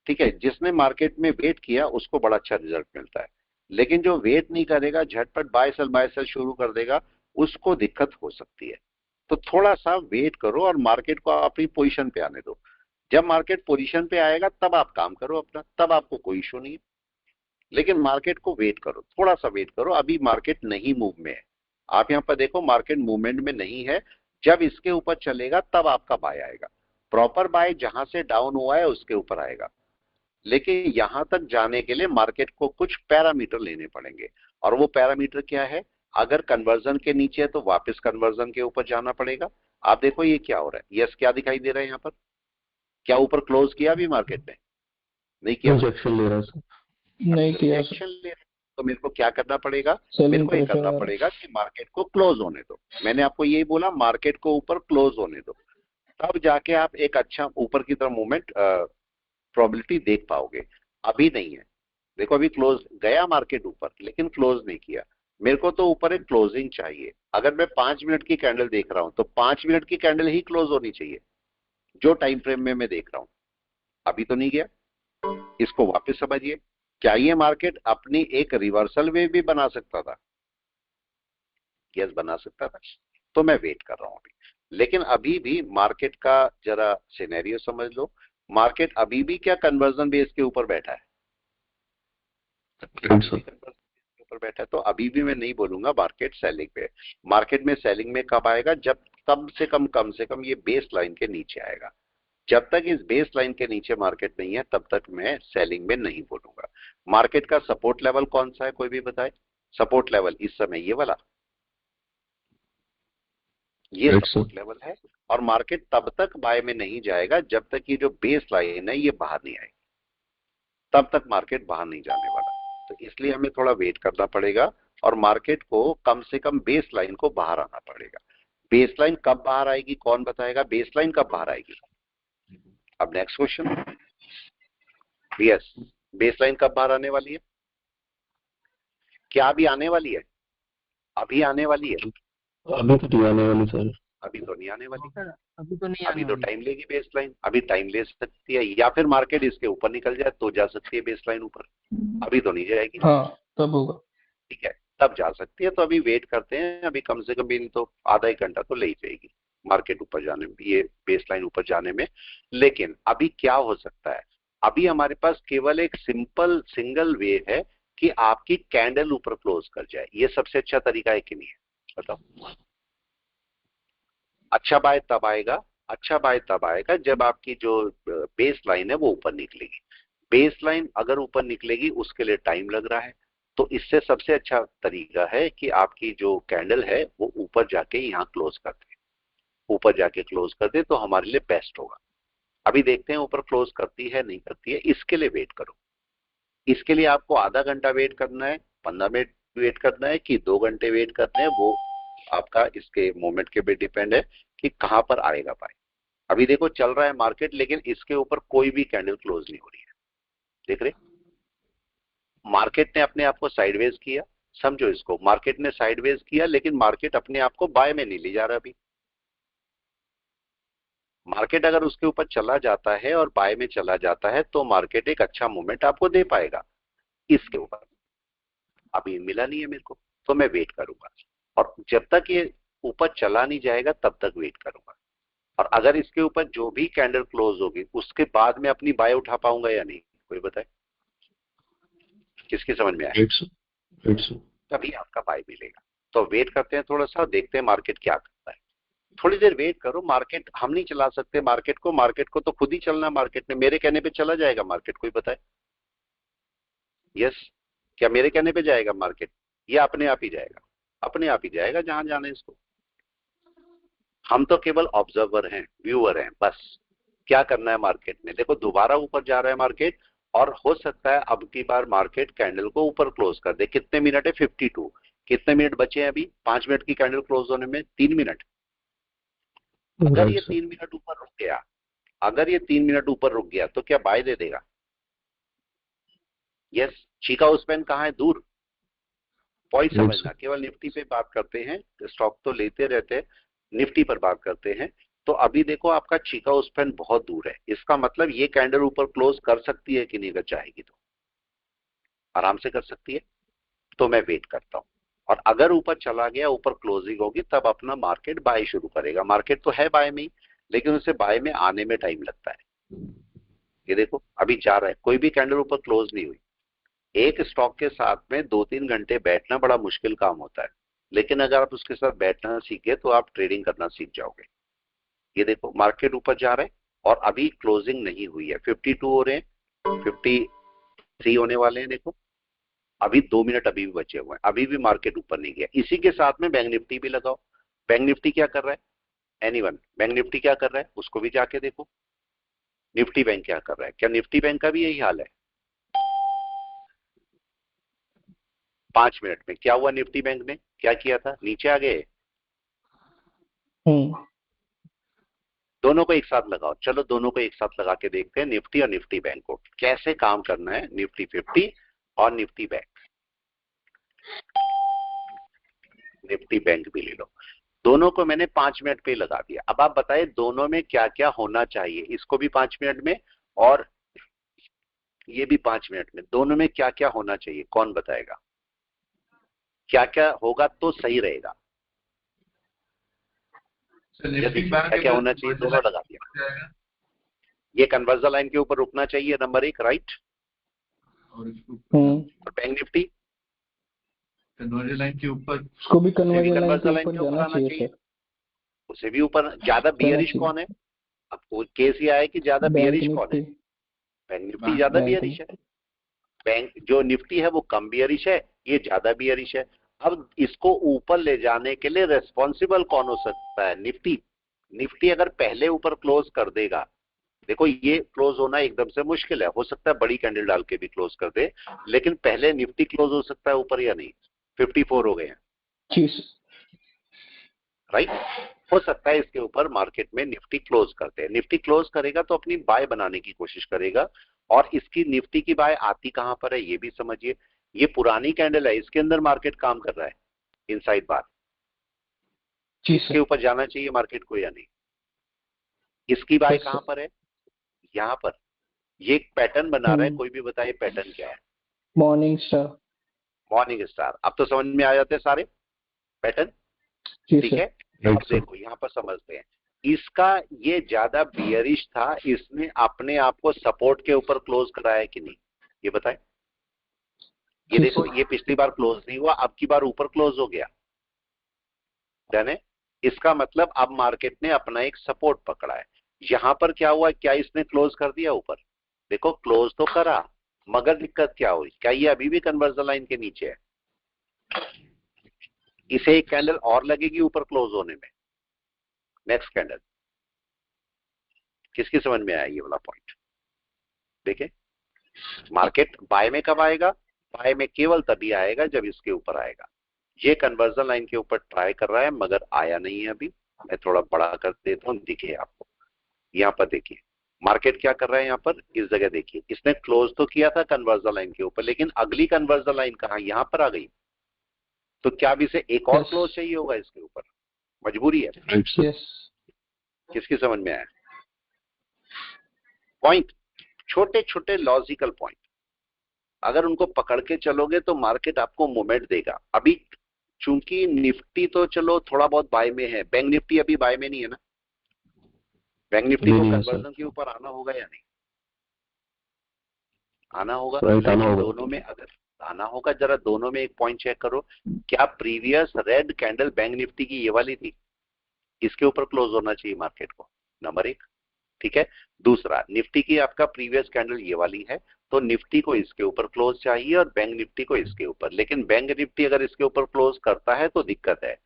[SPEAKER 1] ठीक है, जिसने मार्केट में वेट किया उसको बड़ा अच्छा रिजल्ट मिलता है। लेकिन जो वेट नहीं करेगा, झटपट बाय सेल शुरू कर देगा, उसको दिक्कत हो सकती है। तो थोड़ा सा वेट करो और मार्केट को अपनी पोजीशन पे आने दो। जब मार्केट पोजीशन पे आएगा तब आप काम करो अपना, तब आपको कोई इशू नहीं है। लेकिन मार्केट को वेट करो, थोड़ा सा वेट करो। अभी मार्केट नहीं मूव में है, आप यहाँ पर देखो मार्केट मूवमेंट में नहीं है। जब इसके ऊपर चलेगा तब आपका बाय आएगा। प्रॉपर बाय जहां से डाउन हुआ है उसके ऊपर आएगा। लेकिन यहां तक जाने के लिए मार्केट को कुछ पैरामीटर लेने पड़ेंगे, और वो पैरामीटर क्या है? अगर कन्वर्जन के नीचे है तो वापस कन्वर्जन के ऊपर जाना पड़ेगा। आप देखो ये क्या हो रहा है, यस क्या दिखाई दे रहा है यहाँ पर? क्या ऊपर क्लोज किया अभी मार्केट ने? नहीं किया,
[SPEAKER 5] रिजेक्शन ले रहा है।
[SPEAKER 4] नहीं किया
[SPEAKER 1] रिजेक्शन ले रहा है। तो मेरे को क्या करना पड़ेगा? मेरे को ये करना पड़ेगा कि मार्केट को क्लोज होने दो। मैंने आपको यही बोला, मार्केट को ऊपर क्लोज होने दो, तब जाके आप एक अच्छा ऊपर की तरफ मूवमेंट प्रोबेबिलिटी देख पाओगे। अभी नहीं है। देखो अभी क्लोज गया मार्केट ऊपर लेकिन क्लोज नहीं किया। मेरे को तो ऊपर एक क्लोजिंग चाहिए। अगर मैं 5 मिनट की कैंडल देख रहा हूं तो 5 मिनट की कैंडल ही क्लोज होनी चाहिए, जो टाइम फ्रेम में मैं देख रहा हूं। अभी तो नहीं गया, इसको वापस समझिए। क्या ये मार्केट अपनी एक रिवर्सल वेव भी बना सकता था? यस बना सकता था। तो मैं वेट कर रहा हूं अभी। लेकिन अभी भी मार्केट का जरा सिनेरियो समझ लो। मार्केट अभी भी क्या कन्वर्जन बेस के ऊपर बैठा है? ऊपर बैठा मूवमेंट है, तो अभी भी मैं नहीं बोलूंगा मार्केट सेलिंग पे। मार्केट में सेलिंग में कब आएगा? जब कम से कम ये बेस लाइन के नीचे आएगा। जब तक इस बेस लाइन के नीचे मार्केट नहीं है तब तक मैं सेलिंग में नहीं बोलूंगा। मार्केट का सपोर्ट लेवल कौन सा है, कोई भी बताए? सपोर्ट लेवल इस समय ये वाला, ये सपोर्ट लेवल है। और मार्केट तब तक बाय में नहीं जाएगा जब तक ये जो बेस लाइन है ये बाहर नहीं आएगी, तब तक मार्केट बाहर नहीं जाने वाला। तो इसलिए हमें थोड़ा वेट करना पड़ेगा और मार्केट को कम से कम बेस लाइन को बाहर आना पड़ेगा। बेस लाइन कब बाहर आएगी, कौन बताएगा? बेस लाइन कब बाहर आएगी? अब next question, yes, base line कब बाहर आने वाली है? क्या अभी आने वाली है? अभी आने वाली है?
[SPEAKER 5] अभी तो नहीं आने वाली सर।
[SPEAKER 1] अभी तो नहीं आने वाली,
[SPEAKER 6] अभी तो नहीं
[SPEAKER 1] अभी
[SPEAKER 6] आने
[SPEAKER 1] तो
[SPEAKER 6] वाली।
[SPEAKER 1] टाइम लेगी बेस लाइन, अभी टाइम ले सकती है, या फिर मार्केट इसके ऊपर निकल जाए तो जा सकती है बेस लाइन ऊपर, अभी तो नहीं जाएगी।
[SPEAKER 4] हाँ तब होगा।
[SPEAKER 1] ठीक है, तब जा सकती है। तो अभी वेट करते हैं, अभी कम से कम भी नहीं तो आधा एक घंटा तो ले ही जाएगी मार्केट ऊपर जाने में, ये बेस लाइन ऊपर जाने में। लेकिन अभी क्या हो सकता है? अभी हमारे पास केवल एक सिंपल सिंगल वे है कि आपकी कैंडल ऊपर क्लोज कर जाए। ये सबसे अच्छा तरीका है कि नहीं है, बताओ? अच्छा बाय तब आएगा, अच्छा बाय तब आएगा जब आपकी जो बेस लाइन है वो ऊपर निकलेगी। बेस लाइन अगर ऊपर निकलेगी उसके लिए टाइम लग रहा है, तो इससे सबसे अच्छा तरीका है कि आपकी जो कैंडल है वो ऊपर जाके यहाँ क्लोज कर दे, ऊपर जाके क्लोज कर दे तो हमारे लिए बेस्ट होगा। अभी देखते हैं ऊपर क्लोज करती है नहीं करती है, इसके लिए वेट करो। इसके लिए आपको आधा घंटा वेट करना है, 15 मिनट वेट करना है कि 2 घंटे वेट करना है, वो आपका इसके मोमेंट के पे डिपेंड है कि कहां पर आएगा पाए। अभी देखो चल रहा है मार्केट, लेकिन इसके ऊपर कोई भी कैंडल क्लोज नहीं हो रही है, देख रहे? मार्केट ने अपने आप को साइडवेज किया, समझो इसको, मार्केट ने साइडवेज किया लेकिन मार्केट अपने आप को बाय में नहीं ले जा रहा। अभी मार्केट अगर उसके ऊपर चला जाता है और बाय में चला जाता है तो मार्केट एक अच्छा मूवमेंट आपको दे पाएगा। इसके ऊपर अभी मिला नहीं है मेरे को, तो मैं वेट करूंगा। और जब तक ये ऊपर चला नहीं जाएगा तब तक वेट करूंगा। और अगर इसके ऊपर जो भी कैंडल क्लोज होगी उसके बाद में अपनी बाय उठा पाऊंगा या नहीं, कोई बताए? किसकी समझ में आए? तभी आपका बाय मिलेगा। तो वेट करते हैं थोड़ा सा, देखते हैं मार्केट क्या करता है। थोड़ी देर वेट करो, मार्केट हम नहीं चला सकते मार्केट को तो खुद ही चलना। मार्केट ने मेरे कहने पे चला जाएगा मार्केट, कोई बताए? यस, क्या मेरे कहने पे जाएगा मार्केट या अपने आप ही जाएगा? अपने आप ही जाएगा जहां जाना है इसको। हम तो केवल ऑब्जर्वर हैं, व्यूअर हैं बस। क्या करना है मार्केट ने? देखो दोबारा ऊपर जा रहा है मार्केट, और हो सकता है अब की बार मार्केट कैंडल को ऊपर क्लोज कर दे। कितने मिनट है? 52। कितने मिनट बचे हैं अभी? 5 मिनट की कैंडल क्लोज होने में 3 मिनट। अगर ये 3 मिनट ऊपर रुक गया, अगर ये 3 मिनट ऊपर रुक गया तो क्या बाय दे देगा? यस। चीका उस्पेन कहाँ है? दूर। पॉइंट समझना, केवल निफ्टी पे बात करते हैं, स्टॉक तो लेते रहते हैं, निफ्टी पर बात करते हैं। तो अभी देखो आपका चीका उस्पेन बहुत दूर है, इसका मतलब ये कैंडल ऊपर क्लोज कर सकती है कि नहीं? अगर चाहेगी तो आराम से कर सकती है। तो मैं वेट करता हूं, और अगर ऊपर चला गया, ऊपर क्लोजिंग होगी, तब अपना मार्केट बाय शुरू करेगा। मार्केट तो है बाय में ही, लेकिन उसे बाय में आने में टाइम लगता है। ये देखो अभी जा रहा है, कोई भी कैंडल ऊपर क्लोज नहीं हुई। एक स्टॉक के साथ में 2-3 घंटे बैठना बड़ा मुश्किल काम होता है, लेकिन अगर आप उसके साथ बैठना सीखे तो आप ट्रेडिंग करना सीख जाओगे। ये देखो मार्केट ऊपर जा रहा है और अभी क्लोजिंग नहीं हुई है, 52 हो रहे हैं, 53 होने वाले हैं। देखो अभी 2 मिनट अभी भी बचे हुए हैं, अभी भी मार्केट ऊपर नहीं गया। इसी के साथ में बैंक निफ्टी भी लगाओ। बैंक निफ्टी क्या कर रहा है? एनीवन, बैंक निफ्टी क्या कर रहा है उसको भी जाके देखो। निफ्टी बैंक क्या कर रहा है? क्या निफ्टी बैंक का भी यही हाल है? 5 मिनट में क्या हुआ? निफ्टी बैंक ने क्या किया था? नीचे आ गए। दोनों को एक साथ लगाओ, चलो दोनों को एक साथ लगा के देखते हैं, निफ्टी और निफ्टी बैंक को कैसे काम करना है। निफ्टी 50 और निफ्टी बैंक, निफ्टी बैंक भी ले लो। दोनों को मैंने 5 मिनट पे लगा दिया। अब आप बताइए दोनों में क्या क्या होना चाहिए? इसको भी 5 मिनट में और ये भी 5 मिनट में, दोनों में क्या क्या होना चाहिए? कौन बताएगा क्या क्या होगा तो सही रहेगा? क्या क्या होना चाहिए? दोनों लगा दिया। ये कन्वर्जन लाइन के ऊपर रुकना चाहिए, नंबर 1, राइट। और बैंक निफ्टी
[SPEAKER 3] कन्वर्जन लाइन के ऊपर
[SPEAKER 4] उसको भी
[SPEAKER 1] उसे भी
[SPEAKER 4] कन्वर्जन लाइन
[SPEAKER 1] कन्वर्जन लाइन
[SPEAKER 4] के ऊपर
[SPEAKER 1] के ऊपर
[SPEAKER 4] जाना
[SPEAKER 1] आना
[SPEAKER 4] चाहिए
[SPEAKER 1] चाहिए,
[SPEAKER 4] सर।
[SPEAKER 1] उसे भी ऊपर। ज्यादा बियरिश
[SPEAKER 4] चाहिए।
[SPEAKER 1] कौन है? अब केस ये आया कि ज्यादा
[SPEAKER 4] बैंक
[SPEAKER 1] बियरिश कौन है?
[SPEAKER 4] निफ्टी।
[SPEAKER 1] बैंक निफ्टी ज्यादा
[SPEAKER 4] बैंक
[SPEAKER 1] बियरिश है। बैंक जो निफ्टी है वो कम बियरिश है, ये ज्यादा बियरिश है। अब इसको ऊपर ले जाने के लिए रेस्पॉन्सिबल कौन हो सकता है? निफ्टी। निफ्टी अगर पहले ऊपर क्लोज कर देगा, देखो ये क्लोज होना एकदम से मुश्किल है, हो सकता है बड़ी कैंडल डाल के भी क्लोज कर दे, लेकिन पहले निफ्टी क्लोज हो सकता है ऊपर या नहीं? 54 हो गए हैं,
[SPEAKER 4] जी
[SPEAKER 1] राइट। हो सकता है इसके ऊपर मार्केट में निफ्टी क्लोज करते हैं। निफ्टी क्लोज करेगा तो अपनी बाय बनाने की कोशिश करेगा, और इसकी निफ्टी की बाय आती कहां पर है ये भी समझिए। ये पुरानी कैंडल है, इसके अंदर मार्केट काम कर रहा है, इनसाइड बार।
[SPEAKER 4] जी
[SPEAKER 1] इसके ऊपर जाना चाहिए मार्केट को या नहीं? इसकी बाय कहां पर है? यहां पर। ये एक पैटर्न बना रहा है, कोई भी बताए पैटर्न क्या है?
[SPEAKER 4] Morning star.
[SPEAKER 1] Morning star. अब तो समझ में आ जाते हैं सारे पैटर्न,
[SPEAKER 4] जी
[SPEAKER 1] ठीक
[SPEAKER 4] सर।
[SPEAKER 1] है। अब देखो यहां पर समझते हैं, इसका ये ज्यादा बियरिश था, इसने अपने आप को सपोर्ट के ऊपर क्लोज कराया कि नहीं, ये बताएं। ये
[SPEAKER 4] जी
[SPEAKER 1] देखो
[SPEAKER 4] सर।
[SPEAKER 1] ये पिछली बार क्लोज नहीं हुआ, अब की बार ऊपर क्लोज हो गया, डन है। इसका मतलब अब मार्केट ने अपना एक सपोर्ट पकड़ा है। यहां पर क्या हुआ, क्या इसने क्लोज कर दिया ऊपर? देखो क्लोज तो करा, मगर दिक्कत क्या हुई, क्या ये अभी भी कन्वर्जन लाइन के नीचे है? इसे एक कैंडल और लगेगी ऊपर क्लोज होने में, नेक्स्ट कैंडल। किसकी समझ में आया ये वाला पॉइंट? देखें, मार्केट बाय में कब आएगा? बाय में केवल तभी आएगा जब इसके ऊपर आएगा। ये कन्वर्जन लाइन के ऊपर ट्राई कर रहा है मगर आया नहीं है अभी। मैं थोड़ा बड़ा कर देता हूं, दिखे आपको। यहां पर देखिए मार्केट क्या कर रहा है, यहां पर इस जगह देखिए, इसने क्लोज तो किया था कन्वर्जन लाइन के ऊपर, लेकिन अगली कन्वर्जन लाइन कहां, यहां पर आ गई। तो क्या अब इसे एक और क्लोज चाहिए होगा इसके ऊपर? मजबूरी है। किसकी समझ में आया पॉइंट? छोटे छोटे लॉजिकल पॉइंट, अगर उनको पकड़ के चलोगे तो मार्केट आपको मोमेंट देगा। अभी चूंकि निफ्टी तो चलो थोड़ा बहुत बाय में है, बैंक निफ्टी अभी बाय में नहीं है ना। बैंक निफ्टी को कन्वर्जन के ऊपर आना होगा या नहीं? आना होगा, लेकिन दोनों में अगर आना होगा, जरा दोनों में एक पॉइंट चेक करो, क्या previous red candle bank Nifty की ये वाली थी? इसके ऊपर क्लोज होना चाहिए मार्केट को, नंबर एक, ठीक है। दूसरा, निफ्टी की आपका प्रीवियस कैंडल ये वाली है, तो निफ्टी को इसके ऊपर क्लोज चाहिए और बैंक निफ्टी को इसके ऊपर। लेकिन बैंक निफ्टी अगर इसके ऊपर क्लोज करता है तो दिक्कत है।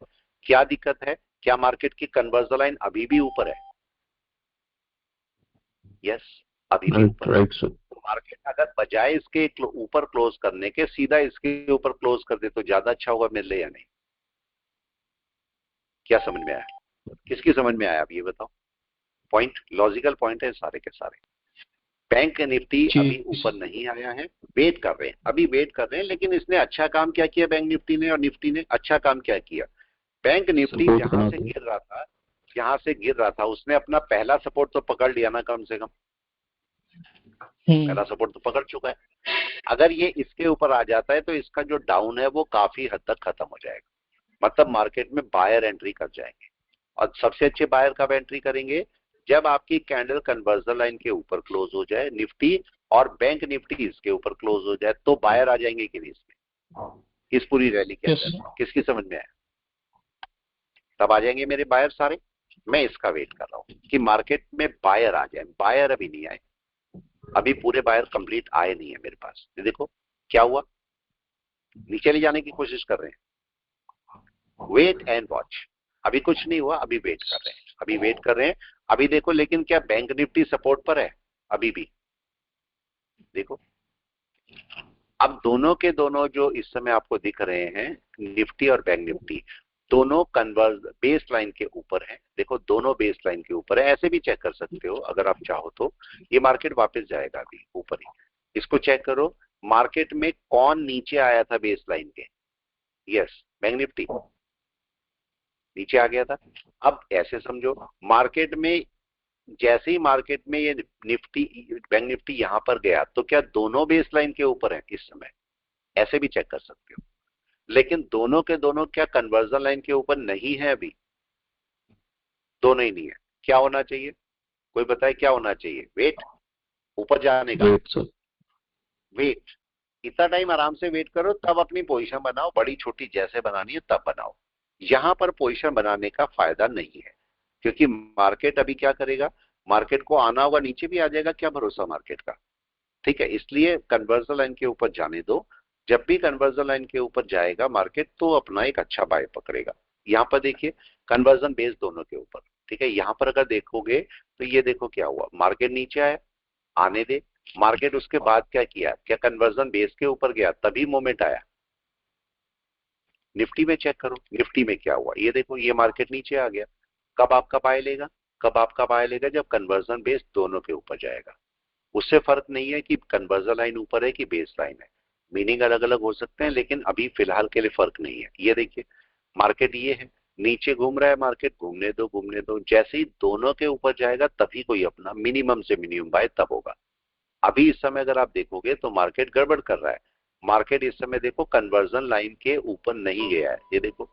[SPEAKER 1] क्या दिक्कत है? क्या मार्केट की कन्वर्जन लाइन अभी भी ऊपर है? यस, अभी भी ऊपर है। तो मार्केट अगर बजाय इसके ऊपर क्लोज करने के सीधा इसके ऊपर क्लोज कर दे तो ज्यादा अच्छा होगा मेरे लिए या नहीं? क्या समझ में आया? किसकी समझ में आया अब ये बताओ? पॉइंट लॉजिकल पॉइंट है सारे के सारे। बैंक निफ्टी अभी ऊपर नहीं आया है, वेट कर रहे हैं, अभी वेट कर रहे हैं। लेकिन इसने अच्छा काम क्या किया, बैंक निफ्टी ने और निफ्टी ने अच्छा काम क्या किया? बैंक निफ्टी जहां से गिर रहा था, जहां से गिर रहा था, उसने अपना पहला सपोर्ट तो पकड़ लिया ना, कम से कम पहला सपोर्ट तो पकड़ चुका है। अगर ये इसके ऊपर आ जाता है तो इसका जो डाउन है वो काफी हद तक खत्म हो जाएगा, मतलब मार्केट में बायर एंट्री कर जाएंगे। और सबसे अच्छे बायर कब एंट्री करेंगे? जब आपकी कैंडल कन्वर्जन लाइन के ऊपर क्लोज हो जाए निफ्टी, और बैंक निफ्टी इसके ऊपर क्लोज हो जाए, तो बायर आ जाएंगे कि नहीं इसमें, इस पूरी रैली के अंदर। किसकी समझ में आया? तब आ जाएंगे मेरे बायर सारे। मैं इसका वेट कर रहा हूं कि मार्केट में बायर आ जाए। बायर अभी नहीं आए, अभी पूरे बायर कंप्लीट आए नहीं है मेरे पास। ये देखो क्या हुआ, नीचे ले जाने की कोशिश कर रहे हैं। वेट एंड वॉच, अभी कुछ नहीं हुआ, अभी वेट कर रहे हैं, अभी वेट कर रहे हैं। अभी देखो, लेकिन क्या बैंक निफ्टी सपोर्ट पर है? अभी भी देखो। अब दोनों के दोनों जो इस समय आपको दिख रहे हैं, निफ्टी और बैंक निफ्टी, दोनों कन्वर्ज बेस लाइन के ऊपर है। देखो दोनों बेस लाइन के ऊपर है, ऐसे भी चेक कर सकते हो अगर आप चाहो तो। ये मार्केट वापस जाएगा अभी ऊपर ही, इसको चेक करो। मार्केट में कौन नीचे आया था बेस लाइन के? यस, बैंक निफ्टी नीचे आ गया था। अब ऐसे समझो, मार्केट में जैसे ही मार्केट में ये निफ्टी बैंक निफ्टी यहां पर गया, तो क्या दोनों बेस लाइन के ऊपर है इस समय? ऐसे भी चेक कर सकते हो। लेकिन दोनों के दोनों क्या कन्वर्जन लाइन के ऊपर नहीं है अभी? दोनों ही नहीं है। क्या होना चाहिए, कोई बताए क्या होना चाहिए? वेट, ऊपर जाने का वेट। इतना टाइम आराम से वेट करो, तब अपनी पोजीशन बनाओ, बड़ी छोटी जैसे बनानी है तब बनाओ। यहां पर पोजीशन बनाने का फायदा नहीं है, क्योंकि मार्केट अभी क्या करेगा, मार्केट को आना होगा, नीचे भी आ जाएगा, क्या भरोसा मार्केट का। ठीक है, इसलिए कन्वर्जन लाइन के ऊपर जाने दो। जब भी कन्वर्जन लाइन के ऊपर जाएगा मार्केट तो अपना एक अच्छा बाय पकड़ेगा। यहाँ पर देखिए कन्वर्जन बेस दोनों के ऊपर। ठीक है, यहाँ पर अगर देखोगे तो ये देखो क्या हुआ, मार्केट नीचे आया, आने दे। मार्केट उसके बाद क्या किया, क्या कन्वर्जन बेस के ऊपर गया तभी मोमेंट आया। निफ्टी में चेक करो, निफ्टी में क्या हुआ, ये देखो ये मार्केट नीचे आ गया। कब आपका बाय लेगा, कब आपका बाय लेगा, जब कन्वर्जन बेस दोनों के ऊपर जाएगा। उससे फर्क नहीं है कि कन्वर्जन लाइन ऊपर है कि बेस लाइन है, मीनिंग अलग अलग हो सकते हैं, लेकिन अभी फिलहाल के लिए फर्क नहीं है। ये देखिए मार्केट ये है, नीचे घूम रहा है मार्केट, घूमने दो घूमने दो, जैसे ही दोनों के ऊपर जाएगा तभी कोई अपना मिनिमम से मिनिमम बाय तब होगा। अभी इस समय अगर आप देखोगे तो मार्केट गड़बड़ कर रहा है। मार्केट इस समय देखो कन्वर्जन लाइन के ऊपर नहीं गया है, ये देखो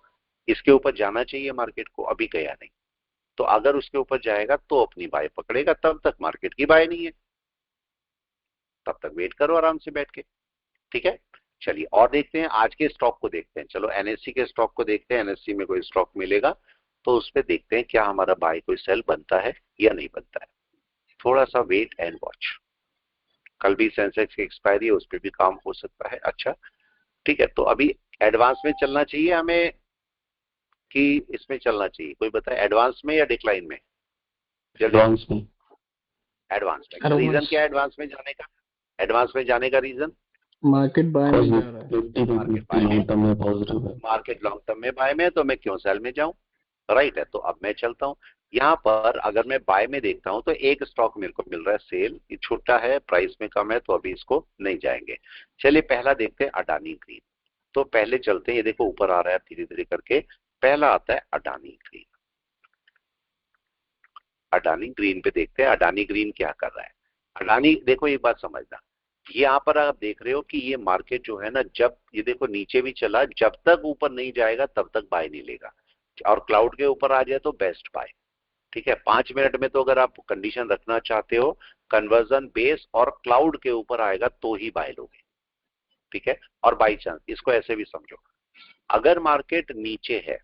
[SPEAKER 1] इसके ऊपर जाना चाहिए मार्केट को, अभी गया नहीं। तो अगर उसके ऊपर जाएगा तो अपनी बाय पकड़ेगा, तब तक मार्केट की बाय नहीं है, तब तक वेट करो आराम से बैठ के। ठीक है, चलिए और देखते हैं आज के स्टॉक को देखते हैं। चलो एनएससी के स्टॉक को देखते हैं, एनएससी में कोई स्टॉक मिलेगा तो उस पर देखते हैं क्या हमारा बाय कोई सेल बनता है या नहीं बनता है। थोड़ा सा वेट एंड वॉच। कल भी सेंसेक्स की एक्सपायरी है, उस पर भी काम हो सकता है। अच्छा ठीक है, तो अभी एडवांस में चलना चाहिए हमें कि इसमें चलना चाहिए, कोई बताए, एडवांस में या डिक्लाइन में?
[SPEAKER 5] एडवांस में।
[SPEAKER 1] एडवांस में। रीजन क्या है एडवांस में जाने का, एडवांस में जाने का रीजन?
[SPEAKER 4] मार्केट बाय में जा रहा है,
[SPEAKER 5] लॉन्ग टर्म में पॉजिटिव है,
[SPEAKER 1] मार्केट लॉन्ग टर्म में बाय में, तो मैं क्यों सेल में जाऊं, राइट है। तो अब मैं चलता हूं, यहाँ पर अगर मैं बाय में देखता हूं तो एक स्टॉक मेरे को मिल रहा है सेल, ये छोटा है, प्राइस में कम है, तो अभी इसको नहीं जाएंगे। चलिए पहला देखते हैं अडानी ग्रीन। तो पहले चलते हैं, ये देखो ऊपर आ रहा है धीरे धीरे करके। पहला आता है अडानी ग्रीन। अडानी ग्रीन पे देखते हैं अडानी ग्रीन क्या कर रहा है। अडानी देखो एक बात समझना, यहाँ पर आप देख रहे हो कि ये मार्केट जो है ना, जब ये देखो नीचे भी चला, जब तक ऊपर नहीं जाएगा तब तक बाय नहीं लेगा, और क्लाउड के ऊपर आ जाए तो बेस्ट बाय। ठीक है, 5 मिनट में तो अगर आप कंडीशन रखना चाहते हो कन्वर्जन बेस और क्लाउड के ऊपर आएगा तो ही बाय लोगे। ठीक है, और बाई चांस इसको ऐसे भी समझो, अगर मार्केट नीचे है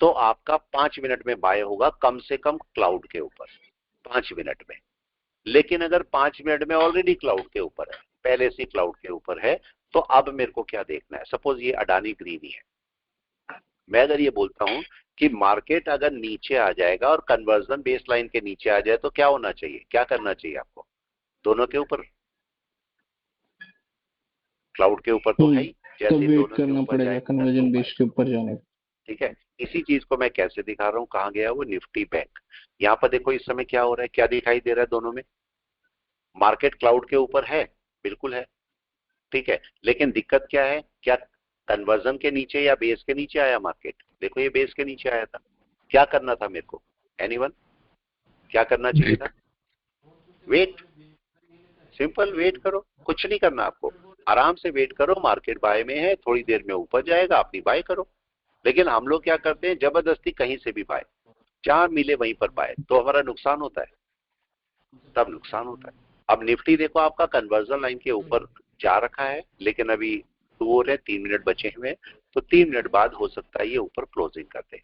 [SPEAKER 1] तो आपका 5 मिनट में बाय होगा कम से कम क्लाउड के ऊपर, 5 मिनट में। लेकिन अगर 5 मिनट में ऑलरेडी क्लाउड के ऊपर है, पहले से क्लाउड के ऊपर है, तो अब मेरे को क्या देखना है, सपोज ये अडानी ग्रीन ही है, मैं अगर ये बोलता हूं कि मार्केट अगर नीचे आ जाएगा और कन्वर्जन बेस लाइन के नीचे आ जाए तो क्या होना चाहिए, क्या करना चाहिए आपको, दोनों के ऊपर, क्लाउड के ऊपर तो है ही, जैसे
[SPEAKER 4] तब
[SPEAKER 1] ही
[SPEAKER 4] वेट
[SPEAKER 1] दोनों के
[SPEAKER 4] करना
[SPEAKER 1] ऊपर
[SPEAKER 4] पड़ेगा
[SPEAKER 1] जाएगा
[SPEAKER 4] कन्वर्जन बेस के ऊपर जाने का।
[SPEAKER 1] ठीक है, इसी चीज को मैं कैसे दिखा रहा हूँ, कहाँ गया वो निफ्टी बैंक। यहाँ पर देखो इस समय क्या हो रहा है, क्या दिखाई दे रहा है दोनों में, मार्केट क्लाउड के ऊपर है, बिल्कुल है। ठीक है, लेकिन दिक्कत क्या है, क्या कन्वर्जन के नीचे या बेस के नीचे आया मार्केट, देखो ये बेस के नीचे आया था। क्या करना था मेरे को, एनीवन, क्या करना चाहिए था, वेट, सिंपल वेट करो, कुछ नहीं करना आपको, आराम से वेट करो, मार्केट बाय में है, थोड़ी देर में ऊपर जाएगा, अपनी बाय करो। लेकिन हम लोग क्या करते हैं, जबरदस्ती कहीं से भी बाय, जहां मिले वहीं पर बाय, तो हमारा नुकसान होता है, तब नुकसान होता है। अब निफ्टी देखो आपका कन्वर्जन लाइन के ऊपर जा रखा है, लेकिन अभी 2 और 3 मिनट बचे हुए हैं, तो 3 मिनट बाद हो सकता है ये ऊपर क्लोजिंग करते।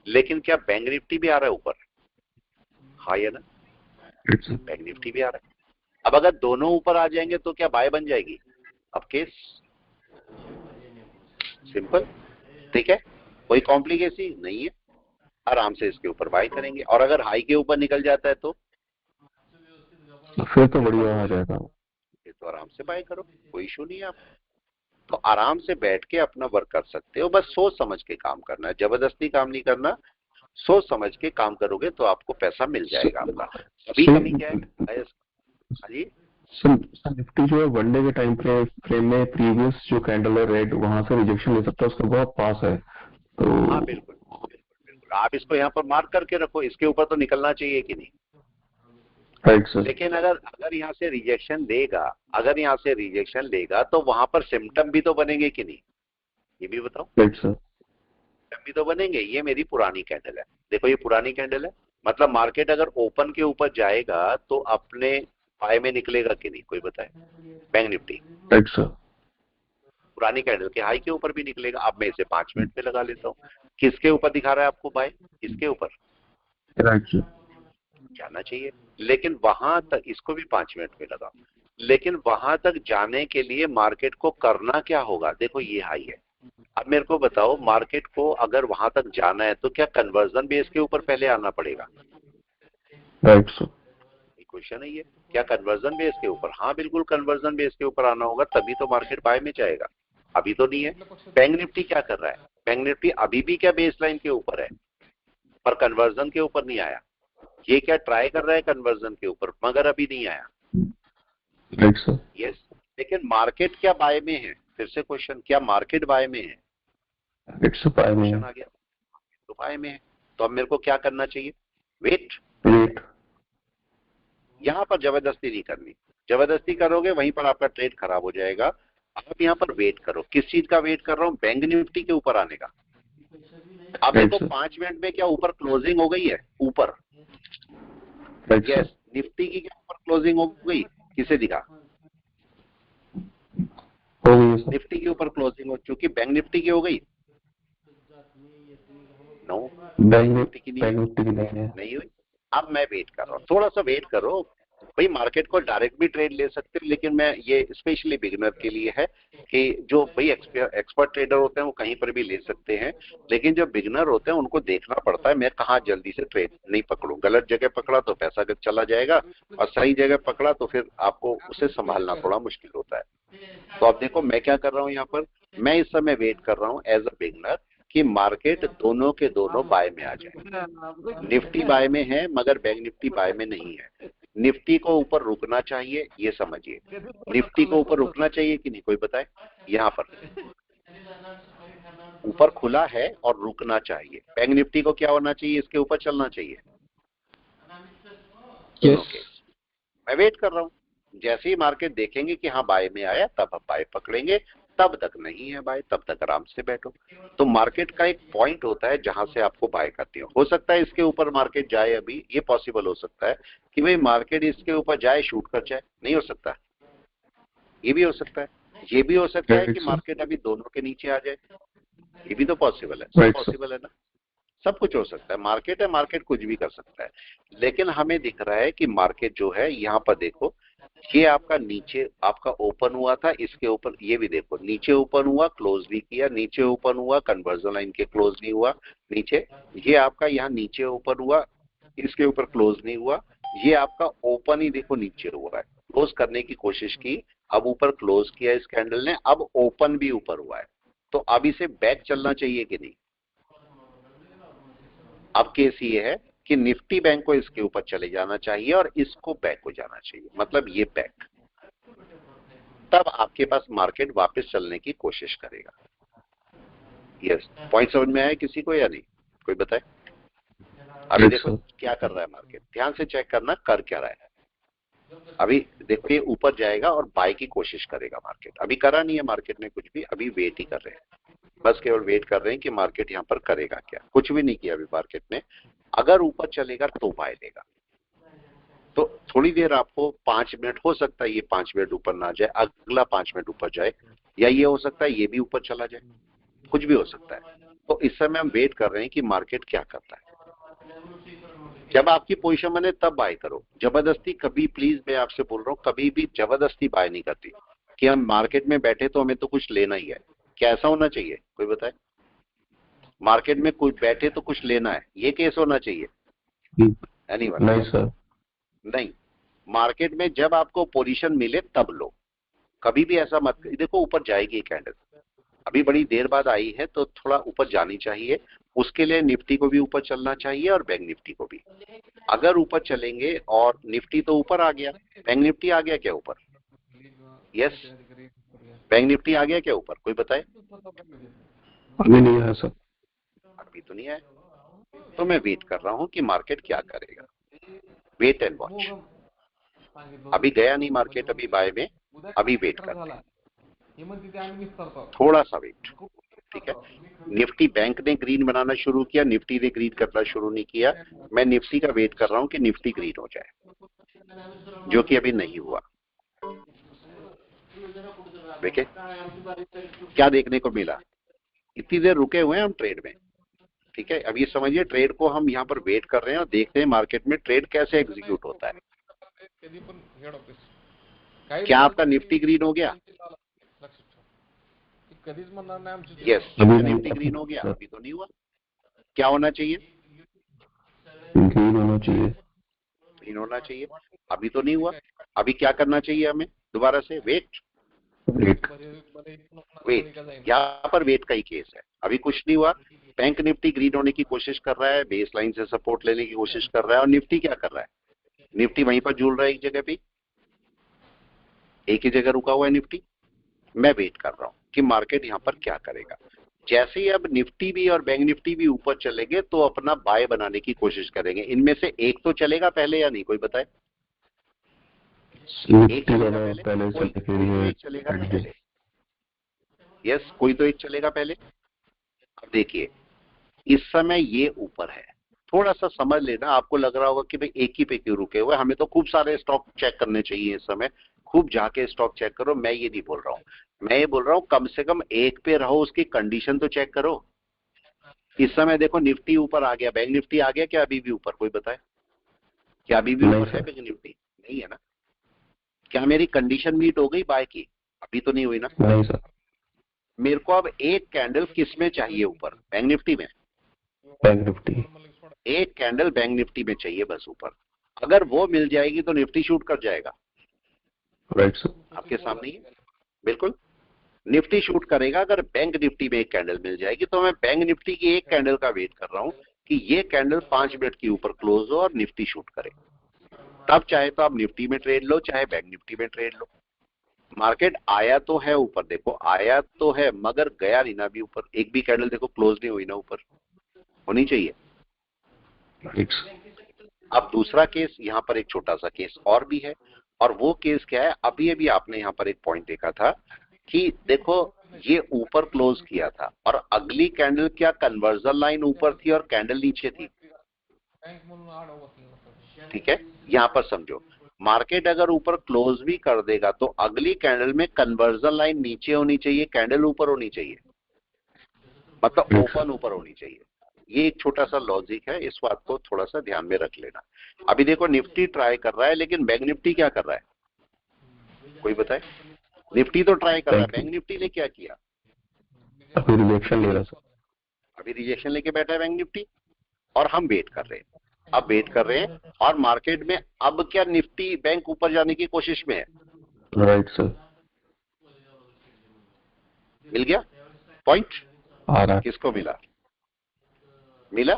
[SPEAKER 1] लेकिन क्या बैंक निफ्टी भी आ रहा है ऊपर, हाँ या ना, बैंक निफ्टी भी आ रहा है। अब अगर दोनों ऊपर आ जाएंगे तो क्या बाय बन जाएगी, अब केस सिंपल। ठीक है, कोई कॉम्प्लिकेसी नहीं है, आराम से इसके ऊपर बाय करेंगे। और अगर हाई के ऊपर निकल जाता है तो
[SPEAKER 5] फिर तो बढ़िया आ जाएगा,
[SPEAKER 1] ये तो आराम से बाय करो, कोई इशू नहीं है आपको। तो आराम से बैठ के अपना वर्क कर सकते हो, बस सोच समझ के काम करना है, जबरदस्ती काम नहीं करना, सोच समझ के काम करोगे तो आपको पैसा मिल जाएगा आपका। अभी कमी क्या है, हाँ जी
[SPEAKER 5] निफ्टी जो है वनडे के टाइम फ्रेम में प्रीवियस जो कैंडल है रेड, वहां से रिजेक्शन ले सकता है, उसका बहुत पास है तो।
[SPEAKER 1] हाँ बिल्कुल बिल्कुल, आप इसको यहाँ पर मार्क करके रखो, इसके ऊपर तो निकलना चाहिए कि नहीं,
[SPEAKER 5] राइट सर।
[SPEAKER 1] लेकिन अगर यहाँ से रिजेक्शन देगा, अगर यहाँ से रिजेक्शन लेगा तो वहां पर सिम्टम भी तो बनेंगे कि नहीं, ये भी बताओ।
[SPEAKER 5] राइट सर,
[SPEAKER 1] भी तो बनेंगे। ये मेरी पुरानी कैंडल है, देखो ये पुरानी कैंडल है, मतलब मार्केट अगर ओपन के ऊपर जाएगा तो अपने बाय में निकलेगा कि नहीं, कोई बताए, बैंक निफ्टी।
[SPEAKER 5] Right sir.
[SPEAKER 1] पुरानी कैंडल के हाई के ऊपर भी निकलेगा। अब मैं इसे 5 मिनट पे लगा लेता हूँ। किसके ऊपर दिखा रहा है आपको बाय? इसके ऊपर
[SPEAKER 5] राइट सर।
[SPEAKER 1] जाना चाहिए, लेकिन वहां तक इसको भी 5 मिनट में लगा, लेकिन वहां तक जाने के लिए मार्केट को करना क्या होगा? देखो ये हाई है। अब मेरे को बताओ, मार्केट को अगर वहां तक जाना है तो क्या कन्वर्जन बेस के ऊपर पहले आना पड़ेगा?
[SPEAKER 5] Right sir.
[SPEAKER 1] क्वेश्चन है ये, क्या कन्वर्जन बेस के ऊपर? हाँ बिल्कुल कन्वर्जन बेस के ऊपर आना होगा, तभी तो मार्केट बाय में जाएगा। अभी तो नहीं है। बैंक निफ्टी क्या कर रहा है? बैंक निफ्टी अभी भी क्या बेस लाइन के ऊपर है, पर कन्वर्जन के ऊपर नहीं आया। ये क्या ट्राई कर रहा है कन्वर्जन के ऊपर, मगर अभी नहीं आया।
[SPEAKER 5] Right sir.
[SPEAKER 1] यस, लेकिन मार्केट क्या बाय में है? फिर से क्वेश्चन, क्या मार्केट बाय में है?
[SPEAKER 5] इट्स बाय में
[SPEAKER 1] क्वेश्चन आ गया, तो बाय में है। तो अब मेरे को क्या करना चाहिए? वेट।
[SPEAKER 5] वेट।
[SPEAKER 1] यहां पर जबरदस्ती नहीं करनी। जबरदस्ती करोगे वहीं पर आपका ट्रेड खराब हो जाएगा। आप यहाँ पर वेट करो। किस चीज का वेट कर रहा हूँ? बैंक निफ्टी के ऊपर आने का। अब देखो 5 मिनट में क्या ऊपर क्लोजिंग हो गई है? ऊपर। यस, निफ्टी की क्या ऊपर क्लोजिंग हो गई? किसे दिखा?
[SPEAKER 5] हो गई सर।
[SPEAKER 1] निफ्टी के ऊपर क्लोजिंग हो चुकी। बैंक निफ्टी की हो गई? नो,
[SPEAKER 5] बैंक
[SPEAKER 1] निफ्टी की नहीं हुई। अब मैं वेट कर रहा हूँ, थोड़ा सा वेट करो भाई। मार्केट को डायरेक्ट भी ट्रेड ले सकते हो, लेकिन मैं ये स्पेशली बिगिनर के लिए है कि जो भाई एक्सपर्ट ट्रेडर होते हैं वो कहीं पर भी ले सकते हैं, लेकिन जो बिगिनर होते हैं उनको देखना पड़ता है मैं कहाँ जल्दी से ट्रेड नहीं पकड़ूं। गलत जगह पकड़ा तो पैसा चला जाएगा, और सही जगह पकड़ा तो फिर आपको उसे संभालना थोड़ा मुश्किल होता है। तो अब देखो मैं क्या कर रहा हूँ यहाँ पर, मैं इस समय वेट कर रहा हूँ एज अ बिगिनर कि मार्केट दोनों के दोनों बाय में आ जाए। निफ्टी बाय में है मगर बैंक निफ्टी बाय में नहीं है। निफ्टी को ऊपर रुकना चाहिए, ये समझिए। निफ्टी को ऊपर रुकना चाहिए कि नहीं, कोई बताए? यहाँ पर ऊपर खुला है और रुकना चाहिए। बैंक निफ्टी को क्या होना चाहिए? इसके ऊपर चलना चाहिए।
[SPEAKER 4] यस।
[SPEAKER 1] मैं वेट कर रहा हूँ। जैसे ही मार्केट देखेंगे कि हाँ बाय में आया तब हम बाय पकड़ेंगे, तब तक नहीं है बाय, तब तक आराम से बैठो। तो मार्केट का एक पॉइंट होता है जहां से आपको बाय करती हो सकता है इसके ऊपर मार्केट जाए, अभी ये पॉसिबल हो सकता है कि भाई मार्केट इसके ऊपर जाए, शूट कर जाए, नहीं हो सकता। ये भी हो सकता है, ये भी हो सकता है कि मार्केट अभी दोनों के नीचे आ जाए, ये भी तो पॉसिबल है। सब पॉसिबल है ना, सब कुछ हो सकता है। मार्केट है, मार्केट कुछ भी कर सकता है। लेकिन हमें दिख रहा है कि मार्केट जो है यहाँ पर देखो, ये आपका नीचे आपका ओपन हुआ था, इसके ऊपर ये भी देखो नीचे ओपन हुआ, क्लोज भी किया, नीचे ओपन हुआ, कन्वर्जन लाइन के क्लोज नहीं हुआ नीचे। ये आपका यहाँ नीचे ओपन हुआ, इसके ऊपर क्लोज नहीं हुआ। ये आपका ओपन ही देखो नीचे हुआ है, क्लोज करने की कोशिश की, अब ऊपर क्लोज किया इस कैंडल ने, अब ओपन भी ऊपर हुआ है। तो अब इसे बैक चलना चाहिए कि नहीं? अब केस ये है कि निफ्टी बैंक को इसके ऊपर चले जाना चाहिए और इसको बैक हो जाना चाहिए, मतलब ये बैक। तब आपके पास मार्केट वापस चलने की कोशिश करेगा। यस, पॉइंट समझ में आया किसी को या नहीं, कोई बताए? अभी देखो क्या कर रहा है मार्केट, ध्यान से चेक करना कर क्या रहा है। अभी देखो ये ऊपर जाएगा और बाय की कोशिश करेगा मार्केट। अभी करा नहीं है मार्केट ने कुछ भी, अभी वेट ही कर रहे हैं, बस केवल वेट कर रहे हैं कि मार्केट यहाँ पर करेगा क्या। कुछ भी नहीं किया अभी मार्केट ने। अगर ऊपर चलेगा तो बाय लेगा। तो थोड़ी देर आपको 5 मिनट, हो सकता है ये 5 मिनट ऊपर ना जाए, अगला 5 मिनट ऊपर जाए, या ये हो सकता है ये भी ऊपर चला जाए, कुछ भी हो सकता है। तो इस समय हम वेट कर रहे हैं कि मार्केट क्या करता है। जब आपकी पोजीशन बने तब बाय करो। जबरदस्ती कभी, प्लीज मैं आपसे बोल रहा हूँ, कभी भी जबरदस्ती बाय नहीं करती कि हम मार्केट में बैठे तो हमें तो कुछ लेना ही है। क्या ऐसा होना चाहिए, कोई बताए? मार्केट में कुछ बैठे तो कुछ लेना है, ये केस होना चाहिए?
[SPEAKER 5] नहीं सर,
[SPEAKER 1] नहीं। मार्केट में जब आपको पोजीशन मिले तब लो, कभी भी ऐसा मत। देखो ऊपर जाएगी कैंडल, अभी बड़ी देर बाद आई है तो थोड़ा ऊपर जानी चाहिए। उसके लिए निफ्टी को भी ऊपर चलना चाहिए और बैंक निफ्टी को भी। अगर ऊपर चलेंगे और निफ्टी तो ऊपर आ गया, बैंक निफ्टी आ गया क्या ऊपर? यस, बैंक निफ्टी आ गया क्या ऊपर, कोई बताए?
[SPEAKER 5] अभी नहीं आया सर।
[SPEAKER 1] अभी तो नहीं आया, तो मैं वेट कर रहा हूं कि मार्केट क्या करेगा। Wait and watch. अभी गया नहीं मार्केट अभी बाय में, अभी वेट करते हैं, थोड़ा सा वेट, ठीक है। निफ्टी बैंक ने ग्रीन बनाना शुरू किया, निफ्टी ने ग्रीन करना शुरू नहीं किया। मैं निफ्टी का वेट कर रहा हूं कि निफ्टी ग्रीन हो जाए, जो कि अभी नहीं हुआ। देखे क्या देखने को मिला, इतनी देर रुके हुए हैं हम ट्रेड में, ठीक है। अब ये समझिए ट्रेड को हम यहाँ पर वेट कर रहे हैं और देखते हैं मार्केट में ट्रेड कैसे एग्जीक्यूट होता है। क्या आपका निफ्टी ग्रीन हो गया? यस, निफ्टी ग्रीन हो गया, अभी तो नहीं हुआ। क्या होना चाहिए?
[SPEAKER 5] ग्रीन होना चाहिए।
[SPEAKER 1] ग्रीन होना चाहिए, अभी तो नहीं हुआ। अभी क्या करना चाहिए हमें? दोबारा से वेट यहाँ पर वेट का ही केस है, अभी कुछ नहीं हुआ। बैंक निफ्टी ग्रीन होने की कोशिश कर रहा है, बेस लाइन से सपोर्ट लेने की कोशिश कर रहा है, और निफ्टी क्या कर रहा है? निफ्टी वहीं पर झूल रहा है, एक जगह पे, एक ही जगह रुका हुआ है निफ्टी। मैं वेट कर रहा हूं कि मार्केट यहाँ पर क्या करेगा। जैसे ही अब निफ्टी भी और बैंक निफ्टी भी ऊपर चलेंगे तो अपना बाय बनाने की कोशिश करेंगे। इनमें से एक तो चलेगा पहले या नहीं, कोई बताए? एक चलेगा पहले, कोई एक चलेगा पहले। यस, कोई तो एक चलेगा पहले। अब देखिए इस समय ये ऊपर है, थोड़ा सा समझ लेना। आपको लग रहा होगा कि भाई एक ही पे क्यों रुके हुए, हमें तो खूब सारे स्टॉक चेक करने चाहिए इस समय, खूब जाके स्टॉक चेक करो। मैं ये नहीं बोल रहा हूँ, मैं ये बोल रहा हूँ कम से कम एक पे रहो, उसकी कंडीशन तो चेक करो। इस समय देखो निफ्टी ऊपर आ गया, बैंक निफ्टी आ गया क्या अभी भी ऊपर? कोई बताए क्या अभी भी ऊपर है बैंक निफ्टी? नहीं है ना। क्या मेरी कंडीशन मीट हो गई बाय की? अभी तो नहीं हुई ना।
[SPEAKER 5] नहीं सर।
[SPEAKER 1] मेरे को अब एक कैंडल किस में चाहिए ऊपर? बैंक निफ्टी में।
[SPEAKER 5] बैंक निफ्टी
[SPEAKER 1] एक कैंडल बैंक निफ्टी में चाहिए बस ऊपर। अगर वो मिल जाएगी तो निफ्टी शूट कर जाएगा।
[SPEAKER 5] Right sir.
[SPEAKER 1] आपके सामने ही बिल्कुल निफ्टी शूट करेगा। अगर बैंक निफ्टी में एक कैंडल मिल जाएगी तो मैं बैंक निफ्टी की एक कैंडल का वेट कर रहा हूं कि ये कैंडल 5 मिनट के ऊपर क्लोज हो और निफ्टी शूट करे। तब चाहे तो आप निफ्टी में ट्रेड लो, चाहे बैंक निफ्टी में ट्रेड लो। मार्केट आया तो है ऊपर, देखो आया तो है मगर गया नहीं ना अभी ऊपर। एक भी कैंडल देखो क्लोज नहीं हुई ना ऊपर, होनी चाहिए। अब दूसरा केस, यहाँ पर एक छोटा सा केस और भी है, और वो केस क्या है? अभी अभी आपने यहाँ पर एक पॉइंट देखा था कि देखो ये ऊपर क्लोज किया था और अगली कैंडल क्या कन्वर्जन लाइन ऊपर थी और कैंडल नीचे थी, ठीक है। यहाँ पर समझो मार्केट अगर ऊपर क्लोज भी कर देगा तो अगली कैंडल में कन्वर्जन लाइन नीचे होनी चाहिए, कैंडल ऊपर होनी चाहिए, मतलब ओपन ऊपर होनी चाहिए। ये एक छोटा सा लॉजिक है, इस बात को थोड़ा सा ध्यान में रख लेना। अभी देखो निफ्टी ट्राई कर रहा है, लेकिन बैंक निफ्टी क्या कर रहा है? कोई बताए? निफ्टी तो ट्राई कर रहा है, बैंक निफ्टी ने क्या किया?
[SPEAKER 5] अभी रिजेक्शन ले रहा सर।
[SPEAKER 1] अभी रिजेक्शन लेके बैठा है बैंक निफ्टी, और हम वेट कर रहे हैं। अब वेट कर रहे हैं और मार्केट में अब क्या निफ्टी बैंक ऊपर जाने की कोशिश में है।
[SPEAKER 5] Right sir.
[SPEAKER 1] मिल गया पॉइंट?
[SPEAKER 5] आ रहा है।
[SPEAKER 1] किसको मिला? मिला,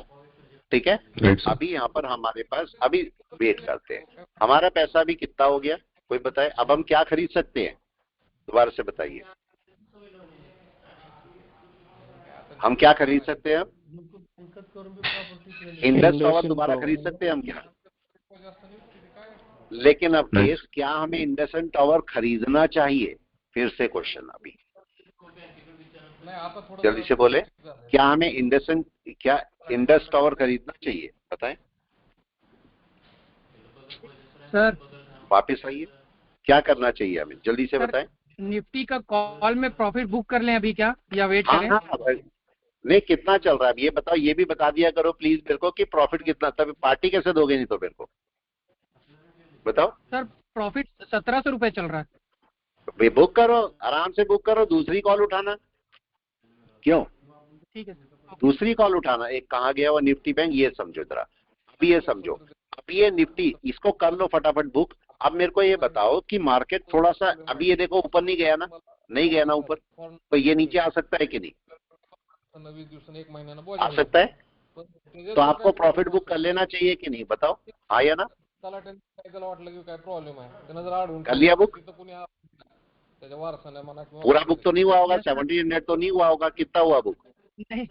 [SPEAKER 1] ठीक है।
[SPEAKER 5] Right sir.
[SPEAKER 1] अभी यहाँ पर हमारे पास, अभी वेट करते हैं। हमारा पैसा अभी कितना हो गया, कोई बताए? अब हम क्या खरीद सकते हैं? दोबारा से बताइए, हम क्या खरीद सकते हैं? इंडस टावर दोबारा खरीद सकते हैं हम क्या? लेकिन अब केस क्या हमें इंडसइंड टावर खरीदना चाहिए? फिर से क्वेश्चन अभी जल्दी से बोले, क्या हमें इंडस टावर खरीदना चाहिए? बताएं
[SPEAKER 6] सर।
[SPEAKER 1] वापस आइए, क्या करना चाहिए हमें? जल्दी से बताएं।
[SPEAKER 6] निफ्टी का कॉल में प्रॉफिट बुक कर लें अभी क्या, या वेट करें?
[SPEAKER 1] हाँ, नहीं कितना चल रहा है अब ये बताओ, ये भी बता दिया करो प्लीज मेरे को कि प्रॉफिट कितना, तब पार्टी कैसे दोगे? नहीं तो मेरे को बताओ।
[SPEAKER 6] सर प्रॉफिट 1700 रुपए चल रहा है।
[SPEAKER 1] बुक करो, आराम से बुक करो, दूसरी कॉल उठाना। क्यों?
[SPEAKER 6] ठीक है सर।
[SPEAKER 1] दूसरी कॉल उठाना। एक कहाँ गया वो निफ्टी बैंक, ये समझो जरा। अभी ये समझो, अभी ये निफ्टी, इसको कर लो फटाफट बुक। अब मेरे को ये बताओ कि मार्केट थोड़ा सा, अभी ये देखो ऊपर नहीं गया ना, नहीं गया ना ऊपर, तो ये नीचे आ सकता है कि नहीं? आ सकता है। तो आपको प्रॉफिट बुक कर लेना चाहिए कि नहीं? बताओ, हाँ या ना? कर लिया बुक? पूरा बुक तो नहीं हुआ होगा, 1700 तो नहीं हुआ होगा, कितना हुआ बुक?
[SPEAKER 6] नहीं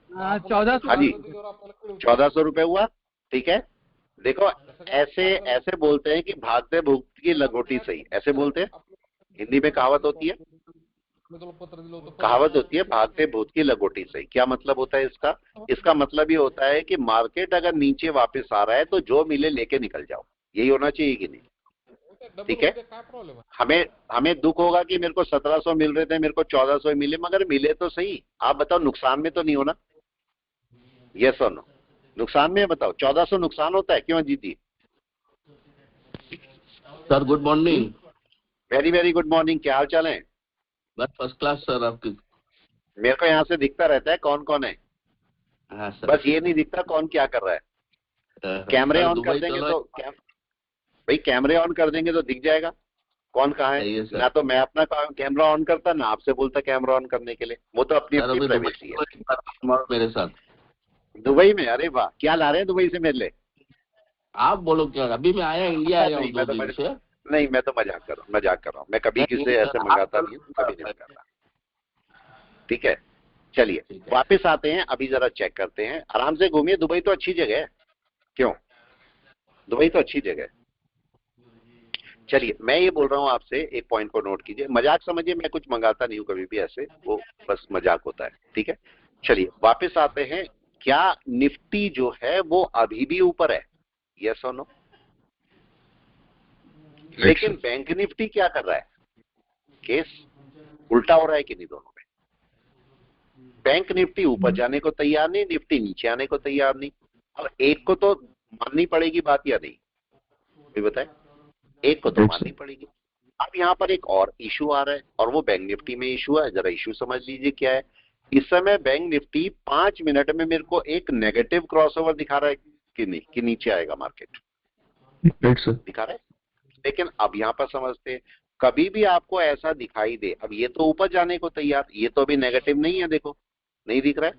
[SPEAKER 6] 1400।
[SPEAKER 1] हाँ जी, 1400 रुपए हुआ, ठीक है। देखो ऐसे बोलते हैं कि भागते भूख की लंगोटी सही, ऐसे बोलते हैं। हिंदी में कहावत होती है, कहावत होती है भागते भूत की लंगोटी सही। क्या मतलब होता है इसका? इसका मतलब ये होता है कि मार्केट अगर नीचे वापस आ रहा है तो जो मिले लेके निकल जाओ, यही होना चाहिए कि नहीं? ठीक है, हमें हमें दुख होगा कि मेरे को 1700 मिल रहे थे, मेरे को 1400 मिले, मगर मिले तो सही। आप बताओ नुकसान में तो नहीं होना? यस और नो? नुकसान में बताओ, 1400 नुकसान होता है क्यों जीती?
[SPEAKER 7] Sir good morning.
[SPEAKER 1] Very very good morning, क्या हाल चाल है?
[SPEAKER 7] बस फर्स्ट क्लास सर। आपकी
[SPEAKER 1] मेरे को यहाँ से दिखता रहता है कौन कौन है।
[SPEAKER 7] हाँ सर।
[SPEAKER 1] बस ये नहीं दिखता कौन क्या कर रहा है। कैमरे ऑन कर देंगे तो भाई कैमरे ऑन कर देंगे तो दिख जाएगा कौन कहाँ है। ना तो मैं अपना कैमरा ऑन करता, ना आपसे बोलता कैमरा ऑन करने के लिए। वो तो अपनी अपनी प्राइवेसी है।
[SPEAKER 7] मेरे साथ
[SPEAKER 1] दुबई में? अरे वाह, क्या ला रहे हैं दुबई से मेरे लिए?
[SPEAKER 7] आप बोलो क्या? अभी मैं आया इंडिया आया हूँ 2 दिन से।
[SPEAKER 1] नहीं, मैं तो मजाक कर रहा हूँ। मैं कभी किसी ऐसे मंगाता नहीं हूँ, कभी नहीं मंगाता। ठीक है, चलिए वापस आते हैं। अभी जरा चेक करते हैं, आराम से घूमिए। दुबई तो अच्छी जगह है, क्यों? दुबई तो अच्छी जगह है। चलिए, मैं ये बोल रहा हूँ आपसे, एक पॉइंट को नोट कीजिए। मजाक समझिए, मैं कुछ मंगाता नहीं हूँ कभी भी ऐसे, वो बस मजाक होता है। ठीक है, चलिए वापस आते हैं। क्या निफ्टी जो है वो अभी भी ऊपर है? यस और नो? लेकिन बैंक निफ्टी क्या कर रहा है? केस उल्टा हो रहा है कि नहीं दोनों में? बैंक निफ्टी ऊपर जाने को तैयार नहीं, निफ्टी नीचे आने को तैयार नहीं। अब एक को तो माननी पड़ेगी बात, या नहीं? कोई बताए? एक को तो माननी पड़ेगी। अब यहाँ पर एक और इशू आ रहा है, और वो बैंक निफ्टी में इशू है। जरा इशू समझ लीजिए क्या है। इस समय बैंक निफ्टी 5 मिनट में मेरे को एक नेगेटिव क्रॉसओवर दिखा रहा है कि नहीं, कि नीचे आएगा मार्केट? दिखा रहा है। लेकिन अब यहाँ पर समझते हैं, कभी भी आपको ऐसा दिखाई दे, अब ये तो ऊपर जाने को तैयार, ये तो अभी नेगेटिव नहीं है, देखो नहीं दिख रहा है।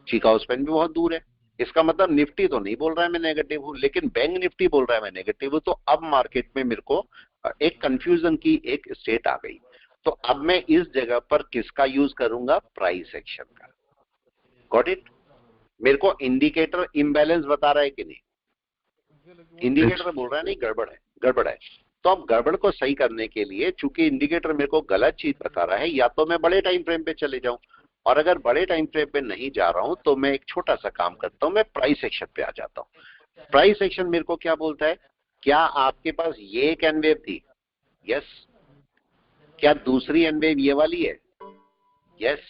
[SPEAKER 1] चिकागो स्पैन भी बहुत दूर है। इसका मतलब निफ्टी तो नहीं बोल रहा है मैं नेगेटिव हूं, लेकिन बैंक निफ्टी बोल रहा है मैं नेगेटिव हूं। तो अब मार्केट में मेरे को एक कंफ्यूजन की एक स्टेट आ गई। तो अब मैं इस जगह पर किसका यूज करूंगा? प्राइस एक्शन का। Got it? मेरे को इंडिकेटर इम्बैलेंस बता रहा है कि नहीं? इंडिकेटर बोल रहा है नहीं गड़बड़ है, गड़बड़ है। तो अब गड़बड़ को सही करने के लिए, चूंकि इंडिकेटर मेरे को गलत चीज बता रहा है, या तो मैं बड़े टाइम फ्रेम पे चले जाऊं, और अगर बड़े टाइम फ्रेम पे नहीं जा रहा हूं तो मैं एक छोटा सा काम करता हूं, मैं प्राइस एक्शन पे आ जाता हूं। प्राइस एक्शन मेरे को क्या बोलता है? क्या आपके पास ये एक एन वेव थी? यस। क्या दूसरी एन वेव ये वाली है? यस।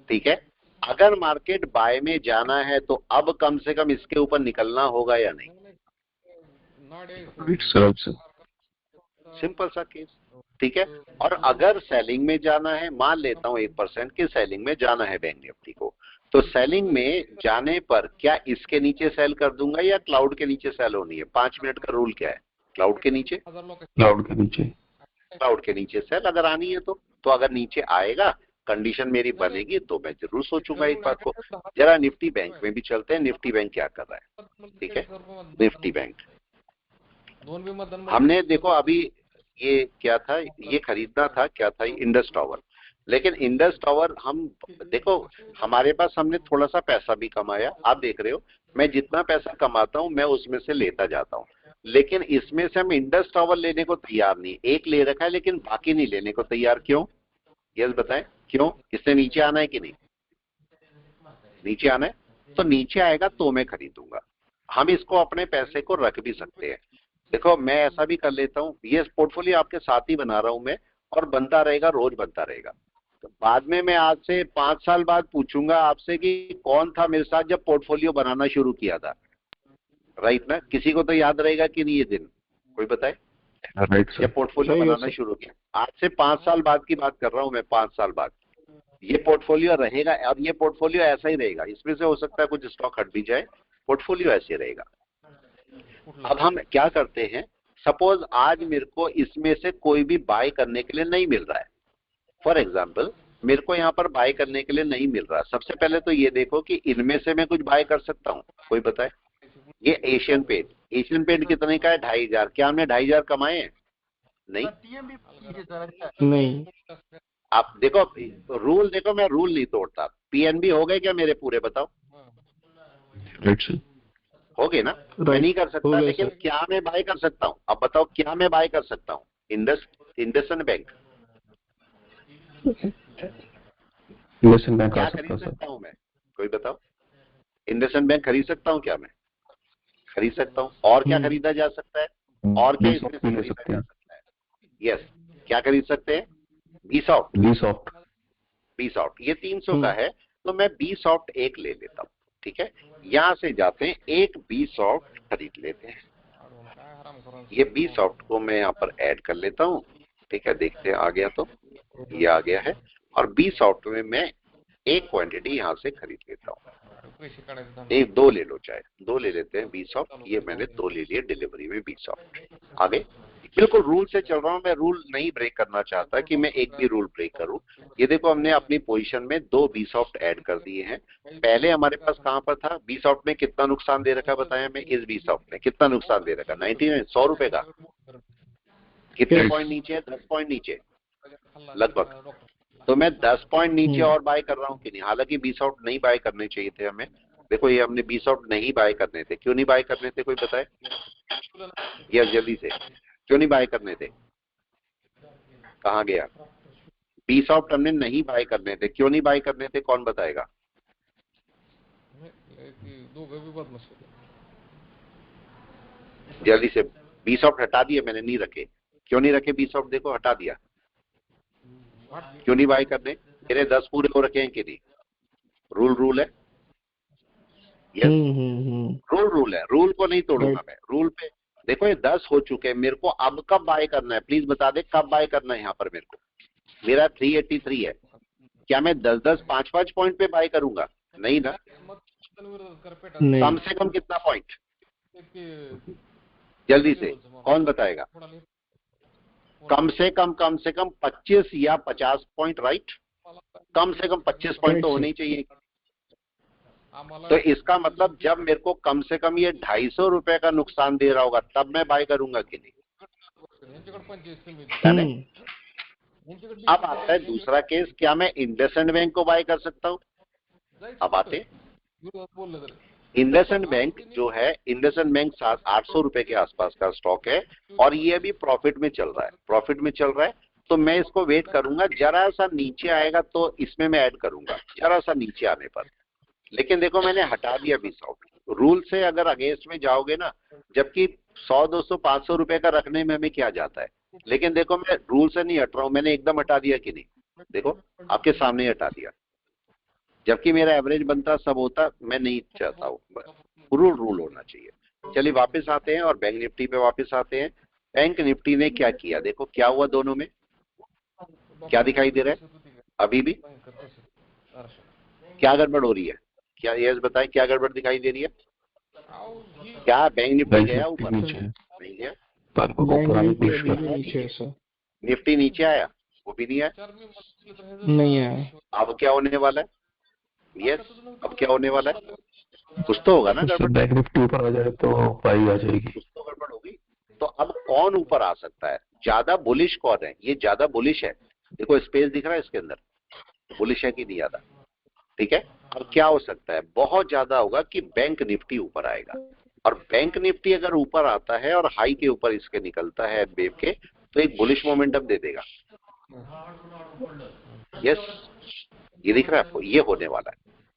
[SPEAKER 1] ठीक है, अगर मार्केट बाय में जाना है तो अब कम से कम इसके ऊपर निकलना होगा या नहीं? सिंपल सा केस। ठीक है, और अगर सेलिंग में जाना है, मान लेता हूं 1% के सेलिंग में जाना है बैंक निफ्टी को, तो सेलिंग में जाने पर क्या इसके नीचे सेल कर दूंगा या क्लाउड के नीचे सेल होनी है? 5 मिनट का रूल क्या है? क्लाउड के नीचे।
[SPEAKER 5] क्लाउड के नीचे।
[SPEAKER 1] क्लाउड के नीचे सेल अगर आनी है तो अगर नीचे आएगा, कंडीशन मेरी बनेगी, तो मैं जरूर सोचूंगा एक बात को। जरा निफ्टी बैंक में भी चलते हैं, निफ्टी बैंक क्या कर रहा है। ठीक है, निफ्टी बैंक हमने देखो अभी ये क्या था, ये खरीदना था, क्या था, इंडस टावर। लेकिन इंडस टावर हम देखो, हमारे पास हमने थोड़ा सा पैसा भी कमाया। आप देख रहे हो मैं जितना पैसा कमाता हूं मैं उसमें से लेता जाता हूं, लेकिन इसमें से हम इंडस टावर लेने को तैयार नहीं। एक ले रखा है लेकिन बाकी नहीं लेने को तैयार। क्यों? यस बताएं क्यों? इससे नीचे आना है कि नहीं? नीचे आना है, तो नीचे आएगा तो मैं खरीदूंगा। हम इसको अपने पैसे को रख भी सकते हैं। देखो मैं ऐसा भी कर लेता हूँ, ये पोर्टफोलियो आपके साथ ही बना रहा हूं मैं, और बनता रहेगा, रोज बनता रहेगा। तो बाद में मैं आज से 5 साल बाद पूछूंगा आपसे कि कौन था मेरे साथ जब पोर्टफोलियो बनाना शुरू किया था। राइट ना? किसी को तो याद रहेगा कि नहीं ये दिन? कोई बताए?
[SPEAKER 5] Right sir.
[SPEAKER 1] जब पोर्टफोलियो बनाना शुरू किया, आज से 5 साल बाद की बात कर रहा हूं मैं। 5 साल बाद ये पोर्टफोलियो रहेगा, और ये पोर्टफोलियो ऐसा ही रहेगा। इसमें से हो सकता है कुछ स्टॉक हट भी जाए, पोर्टफोलियो ऐसे रहेगा। अब हम क्या करते हैं, सपोज आज मेरे को इसमें से कोई भी बाय करने के लिए नहीं मिल रहा है। फॉर एग्जाम्पल मेरे को यहाँ पर बाय करने के लिए नहीं मिल रहा। सबसे पहले तो ये देखो कि इनमें से मैं कुछ बाय कर सकता हूँ? कोई बताए? ये एशियन पेंट कितने का है? 2500। क्या हमने 2500 कमाए हैं?
[SPEAKER 4] नहीं।
[SPEAKER 1] आप देखो रूल, देखो मैं रूल नहीं तोड़ता। पीएनबी हो गए क्या मेरे पूरे? बताओ।
[SPEAKER 5] Right sir.
[SPEAKER 1] हो गए ना? मैं नहीं कर सकता, लेकिन क्या मैं बाय कर सकता हूँ? अब बताओ क्या मैं बाय कर सकता हूँ? इंडसइंड बैंक।
[SPEAKER 5] इंडसइंड बैंक
[SPEAKER 1] क्या खरीद सकता हूँ मैं? कोई बताओ। इंडसइंड बैंक खरीद सकता हूँ क्या मैं? खरीद सकता हूँ। और क्या खरीदा जा सकता है? और क्या
[SPEAKER 5] Vsaught
[SPEAKER 1] इसमें
[SPEAKER 5] भी ले
[SPEAKER 1] खरीदा
[SPEAKER 5] सकते
[SPEAKER 1] जा
[SPEAKER 5] हैं।
[SPEAKER 1] सकता है? यस, क्या खरीद सकते हैं? Vsaught। Vsaught ये 300 का है, तो मैं Vsaught एक ले लेता हूँ। ठीक है, यहाँ से जाते हैं, एक Vsaught खरीद लेते हैं। ये Vsaught को मैं यहाँ पर ऐड कर लेता हूँ। ठीक है, देखते हैं आ गया, तो ये आ गया है। और Vsaught में मैं एक क्वांटिटी यहाँ से खरीद लेता हूँ। एक दो ले लो, चाहे दो ले लेते हैं Vsaught। ये मैंने दो ले लिए डिलीवरी में Vsaught। आगे बिल्कुल रूल से चल रहा हूँ मैं, रूल नहीं ब्रेक करना चाहता कि मैं एक भी रूल ब्रेक करूं। ये देखो, हमने अपनी पोजीशन में दो Vsaught ऐड कर दिए हैं। पहले हमारे पास कहां पर था? Vsaught में कितना नुकसान दे रखा है बताया मैं? इस Vsaught में कितना नुकसान दे रखा? 99, 100 रुपए का। कितने पॉइंट नीचे है? 10 पॉइंट नीचे लगभग। तो मैं 10 पॉइंट नीचे और बाय कर रहा हूँ कि नहीं? हालांकि Vsaught नहीं बाय करने चाहिए थे हमें। देखो, ये हमने Vsaught नहीं बाय करने थे। क्यों नहीं बाय करने थे, कोई बताए? ये जल्दी से, क्यों नहीं बाय करने थे? कहाँ गया? Vsaught हमने नहीं बाय करने थे। क्यों नहीं बाय करने थे, कौन बताएगा? जल्दी से। Vsaught हटा दिए मैंने, नहीं रखे। क्यों नहीं रखे Vsaught? देखो, हटा दिया। क्यों नहीं बाय करने? मेरे 10 पूरे हो रखे हैं कि नहीं? रूल है। यस, रूल है, रूल को नहीं तोड़ूंगा मैं। रूल पे देखो, ये 10 हो चुके हैं। मेरे को अब कब बाय करना है, प्लीज बता दे, कब बाय करना है यहाँ पर मेरे को? मेरा 383 है। क्या मैं 10-10, 5-5 पॉइंट पे बाय करूंगा? नहीं ना। कम से कम कितना पॉइंट? जल्दी से कौन बताएगा? कम से कम 25 या 50 पॉइंट, राइट? कम से कम 25 पॉइंट तो होने ही चाहिए। तो इसका मतलब जब मेरे को कम से कम ये 250 रुपए का नुकसान दे रहा होगा, तब मैं बाय करूंगा कि नहीं? अब आता है दूसरा केस, क्या मैं इंडसइंड बैंक को बाय कर सकता हूँ? अब आते, इंडसइंड बैंक जो है, इंडसइंड बैंक 800 रुपए के आसपास का स्टॉक है और ये भी प्रॉफिट में चल रहा है। तो मैं इसको वेट करूंगा, जरा सा नीचे आएगा तो इसमें मैं ऐड करूंगा, जरा सा नीचे आने पर। लेकिन देखो, मैंने हटा दिया Vsaught। रूल से अगर अगेंस्ट में जाओगे ना, जबकि 100, 200, 500 रुपए का रखने में हमें क्या जाता है। लेकिन देखो, मैं रूल से नहीं हट रहा हूं, मैंने एकदम हटा दिया कि नहीं? देखो, आपके सामने ही हटा दिया। जबकि मेरा एवरेज बनता, सब होता, मैं नहीं चाहता हूँ। रूल होना चाहिए। चलिए वापस आते हैं और बैंक निफ्टी पे वापस आते हैं। बैंक निफ्टी ने क्या किया, देखो क्या हुआ दोनों में, क्या दिखाई दे रहा है अभी भी? क्या गड़बड़ हो रही है? क्या यस बताएं, क्या गड़बड़ दिखाई दे रही है? क्या बैंक निफ्टी गया ऊपर? नहीं गया। निफ्टी नीचे आया? वो भी नहीं आया।
[SPEAKER 4] नहीं आया।
[SPEAKER 1] अब क्या होने वाला है? यस, अब क्या होने वाला है? कुछ तो होगा ना गड़बड़।
[SPEAKER 5] बैंक निफ्टी ऊपर आ जाए तो पाई आ जाएगी।
[SPEAKER 1] कुछ तो गड़बड़ होगी। तो अब कौन ऊपर आ सकता है? ज्यादा बुलिश कौन है? ये ज्यादा बुलिश है। देखो स्पेस दिख रहा है इसके अंदर, बुलिश है कि नहीं ज्यादा? ठीक है, अब क्या हो सकता है? बहुत ज्यादा होगा कि बैंक निफ्टी ऊपर आएगा। और बैंक निफ्टी अगर ऊपर आता है और हाई के ऊपर इसके निकलता है वेव के, तो एक बुलिश मोमेंटम दे देगा। यस, ये दिख रहा है आपको, ये होने वाला है।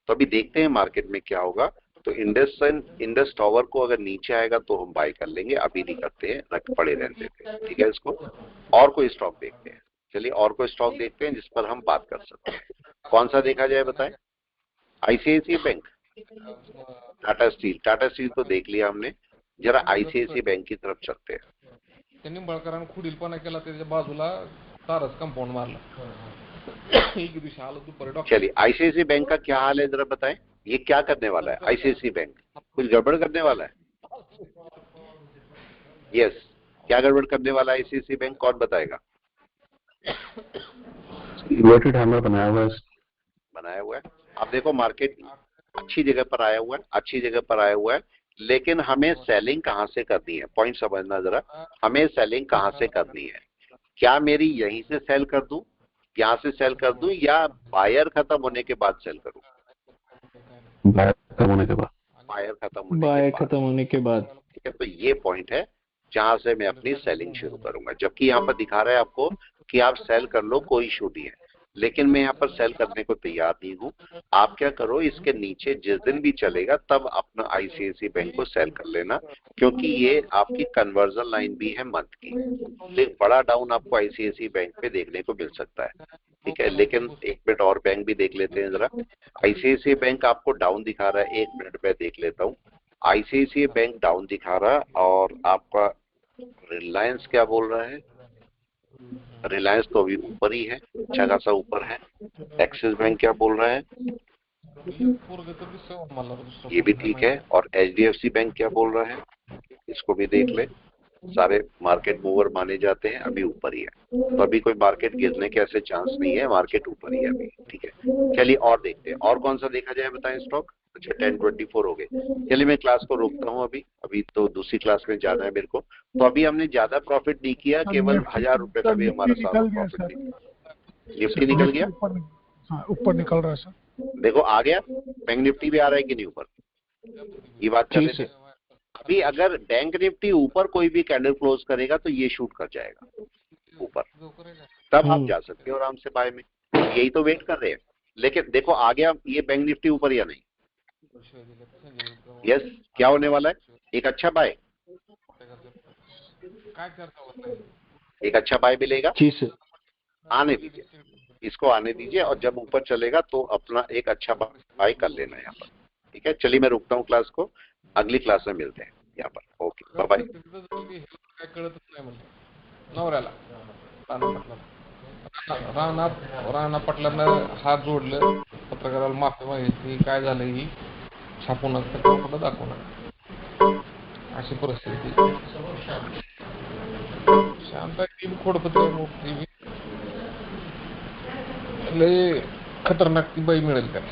[SPEAKER 1] तो अभी देखते हैं मार्केट में क्या होगा। तो इंडस टावर को अगर नीचे आएगा तो हम बाय कर लेंगे, अभी नहीं करते हैं, रख पड़े रहने देते हैं। ठीक है, इसको और कोई स्टॉक देखते हैं। चलिए और कोई स्टॉक देखते हैं जिस पर हम बात कर सकते हैं। कौन सा देखा जाए बताएं? आईसीआईसीआई बैंक, टाटा स्टील तो देख लिया हमने। जरा आईसीआईसीआई बैंक की तरफ चलते हैं।
[SPEAKER 3] त्यांनी बळकरांनी खुडीलपणा केला, त्याच्या बाजूला तारच कंपाऊंड मारला। एक दिवशी आलो दुपारी डॉक्टर।
[SPEAKER 1] चलिए आईसीआईसीआई बैंक का क्या हाल है जरा बताएं। ये क्या करने वाला है आईसीआईसीआई बैंक? कुछ गड़बड़ करने वाला है? यस, क्या गड़बड़ करने वाला है आईसीआईसीआई बैंक, कौन बताएगा?
[SPEAKER 5] इन्वर्टेड हैमर बनाया हुआ है।
[SPEAKER 1] अब देखो मार्केट अच्छी जगह पर आया हुआ है, लेकिन हमें सेलिंग कहां से करनी है? पॉइंट समझना जरा, हमें सेलिंग कहां से करनी है? क्या मेरी यहीं से सेल कर दूं, यहां से सेल कर दूं, या बायर खत्म होने के बाद सेल करूं?
[SPEAKER 5] बायर खत्म होने के बाद।
[SPEAKER 1] बायर खत्म होने के बाद। ठीक है, तो ये पॉइंट है जहां से मैं अपनी सेलिंग शुरू करूंगा। जबकि यहाँ पर दिखा रहा है आपको कि आप सेल कर लो, कोई इशू नहीं है। लेकिन मैं यहाँ पर सेल करने को तैयार नहीं हूँ। आप क्या करो, इसके नीचे जिस दिन भी चलेगा तब अपना आईसीआईसीआई बैंक को सेल कर लेना, क्योंकि ये आपकी कन्वर्जन लाइन भी है मंथ की। तो एक बड़ा डाउन आपको आईसीआईसीआई बैंक पे देखने को मिल सकता है, ठीक है। लेकिन एक मिनट और बैंक भी देख लेते हैं जरा। आईसीआईसीआई बैंक आपको डाउन दिखा रहा है, 1 मिनट में देख लेता हूँ। आईसीआईसीआई बैंक डाउन दिखा रहा है, और आपका रिलायंस क्या बोल रहा है? रिलायंस तो अभी ऊपर ही है, अच्छा खासा ऊपर है। एक्सिस बैंक क्या बोल रहा है? ये भी ठीक है। और एचडीएफसी बैंक क्या बोल रहा है? इसको भी देख ले। सारे मार्केट मूवर माने जाते हैं, अभी ऊपर ही है, तो अभी कोई मार्केट गिरने के ऐसे चांस नहीं है, मार्केट ऊपर ही है अभी, ठीक है। चलिए और देखते हैं, और कौन सा देखा जाए बताएं स्टॉक। अच्छा 10:24 हो गए। चलिए मैं क्लास को रोकता हूँ अभी तो दूसरी क्लास में जाना है मेरे को। तो अभी हमने ज्यादा प्रॉफिट नहीं किया, केवल 1000 रुपए का भी हमारा सारा प्रॉफिट नहीं। निफ्टी निकल गया,
[SPEAKER 8] ऊपर निकल रहा है सर।
[SPEAKER 1] देखो आ गया। बैंक निफ्टी भी आ रहा है कि नहीं ऊपर, ये बात कर रहे थे। अभी अगर बैंक निफ्टी ऊपर कोई भी कैंडल क्लोज करेगा तो ये शूट कर जाएगा ऊपर, तब आप जा सकते हो आराम से बाय में। यही तो वेट कर रहे हैं। लेकिन देखो आ गया ये बैंक निफ्टी ऊपर या नहीं? यस, क्या होने वाला है? एक अच्छा बाय, एक अच्छा बाय मिलेगा। आने दीजिए, इसको आने दीजिए, और जब ऊपर चलेगा तो अपना एक अच्छा बाय कर लेना यहाँ पर, ठीक है। चलिए मैं रुकता हूँ क्लास को, अगली क्लास में मिलते हैं यहाँ पर। Okay bye bye.
[SPEAKER 3] काय कळतच नाही म्हणलं नवऱ्याला राणा पाटलांना हात जोडलं, पत्रकाराला माफी मागितली, काय झालं ही छापू नका, कुठं दाखवू नका, अशी परिस्थिती। शांत टीम खोडपत्र लय खतरनाक ती बाई मिळेल त्याला।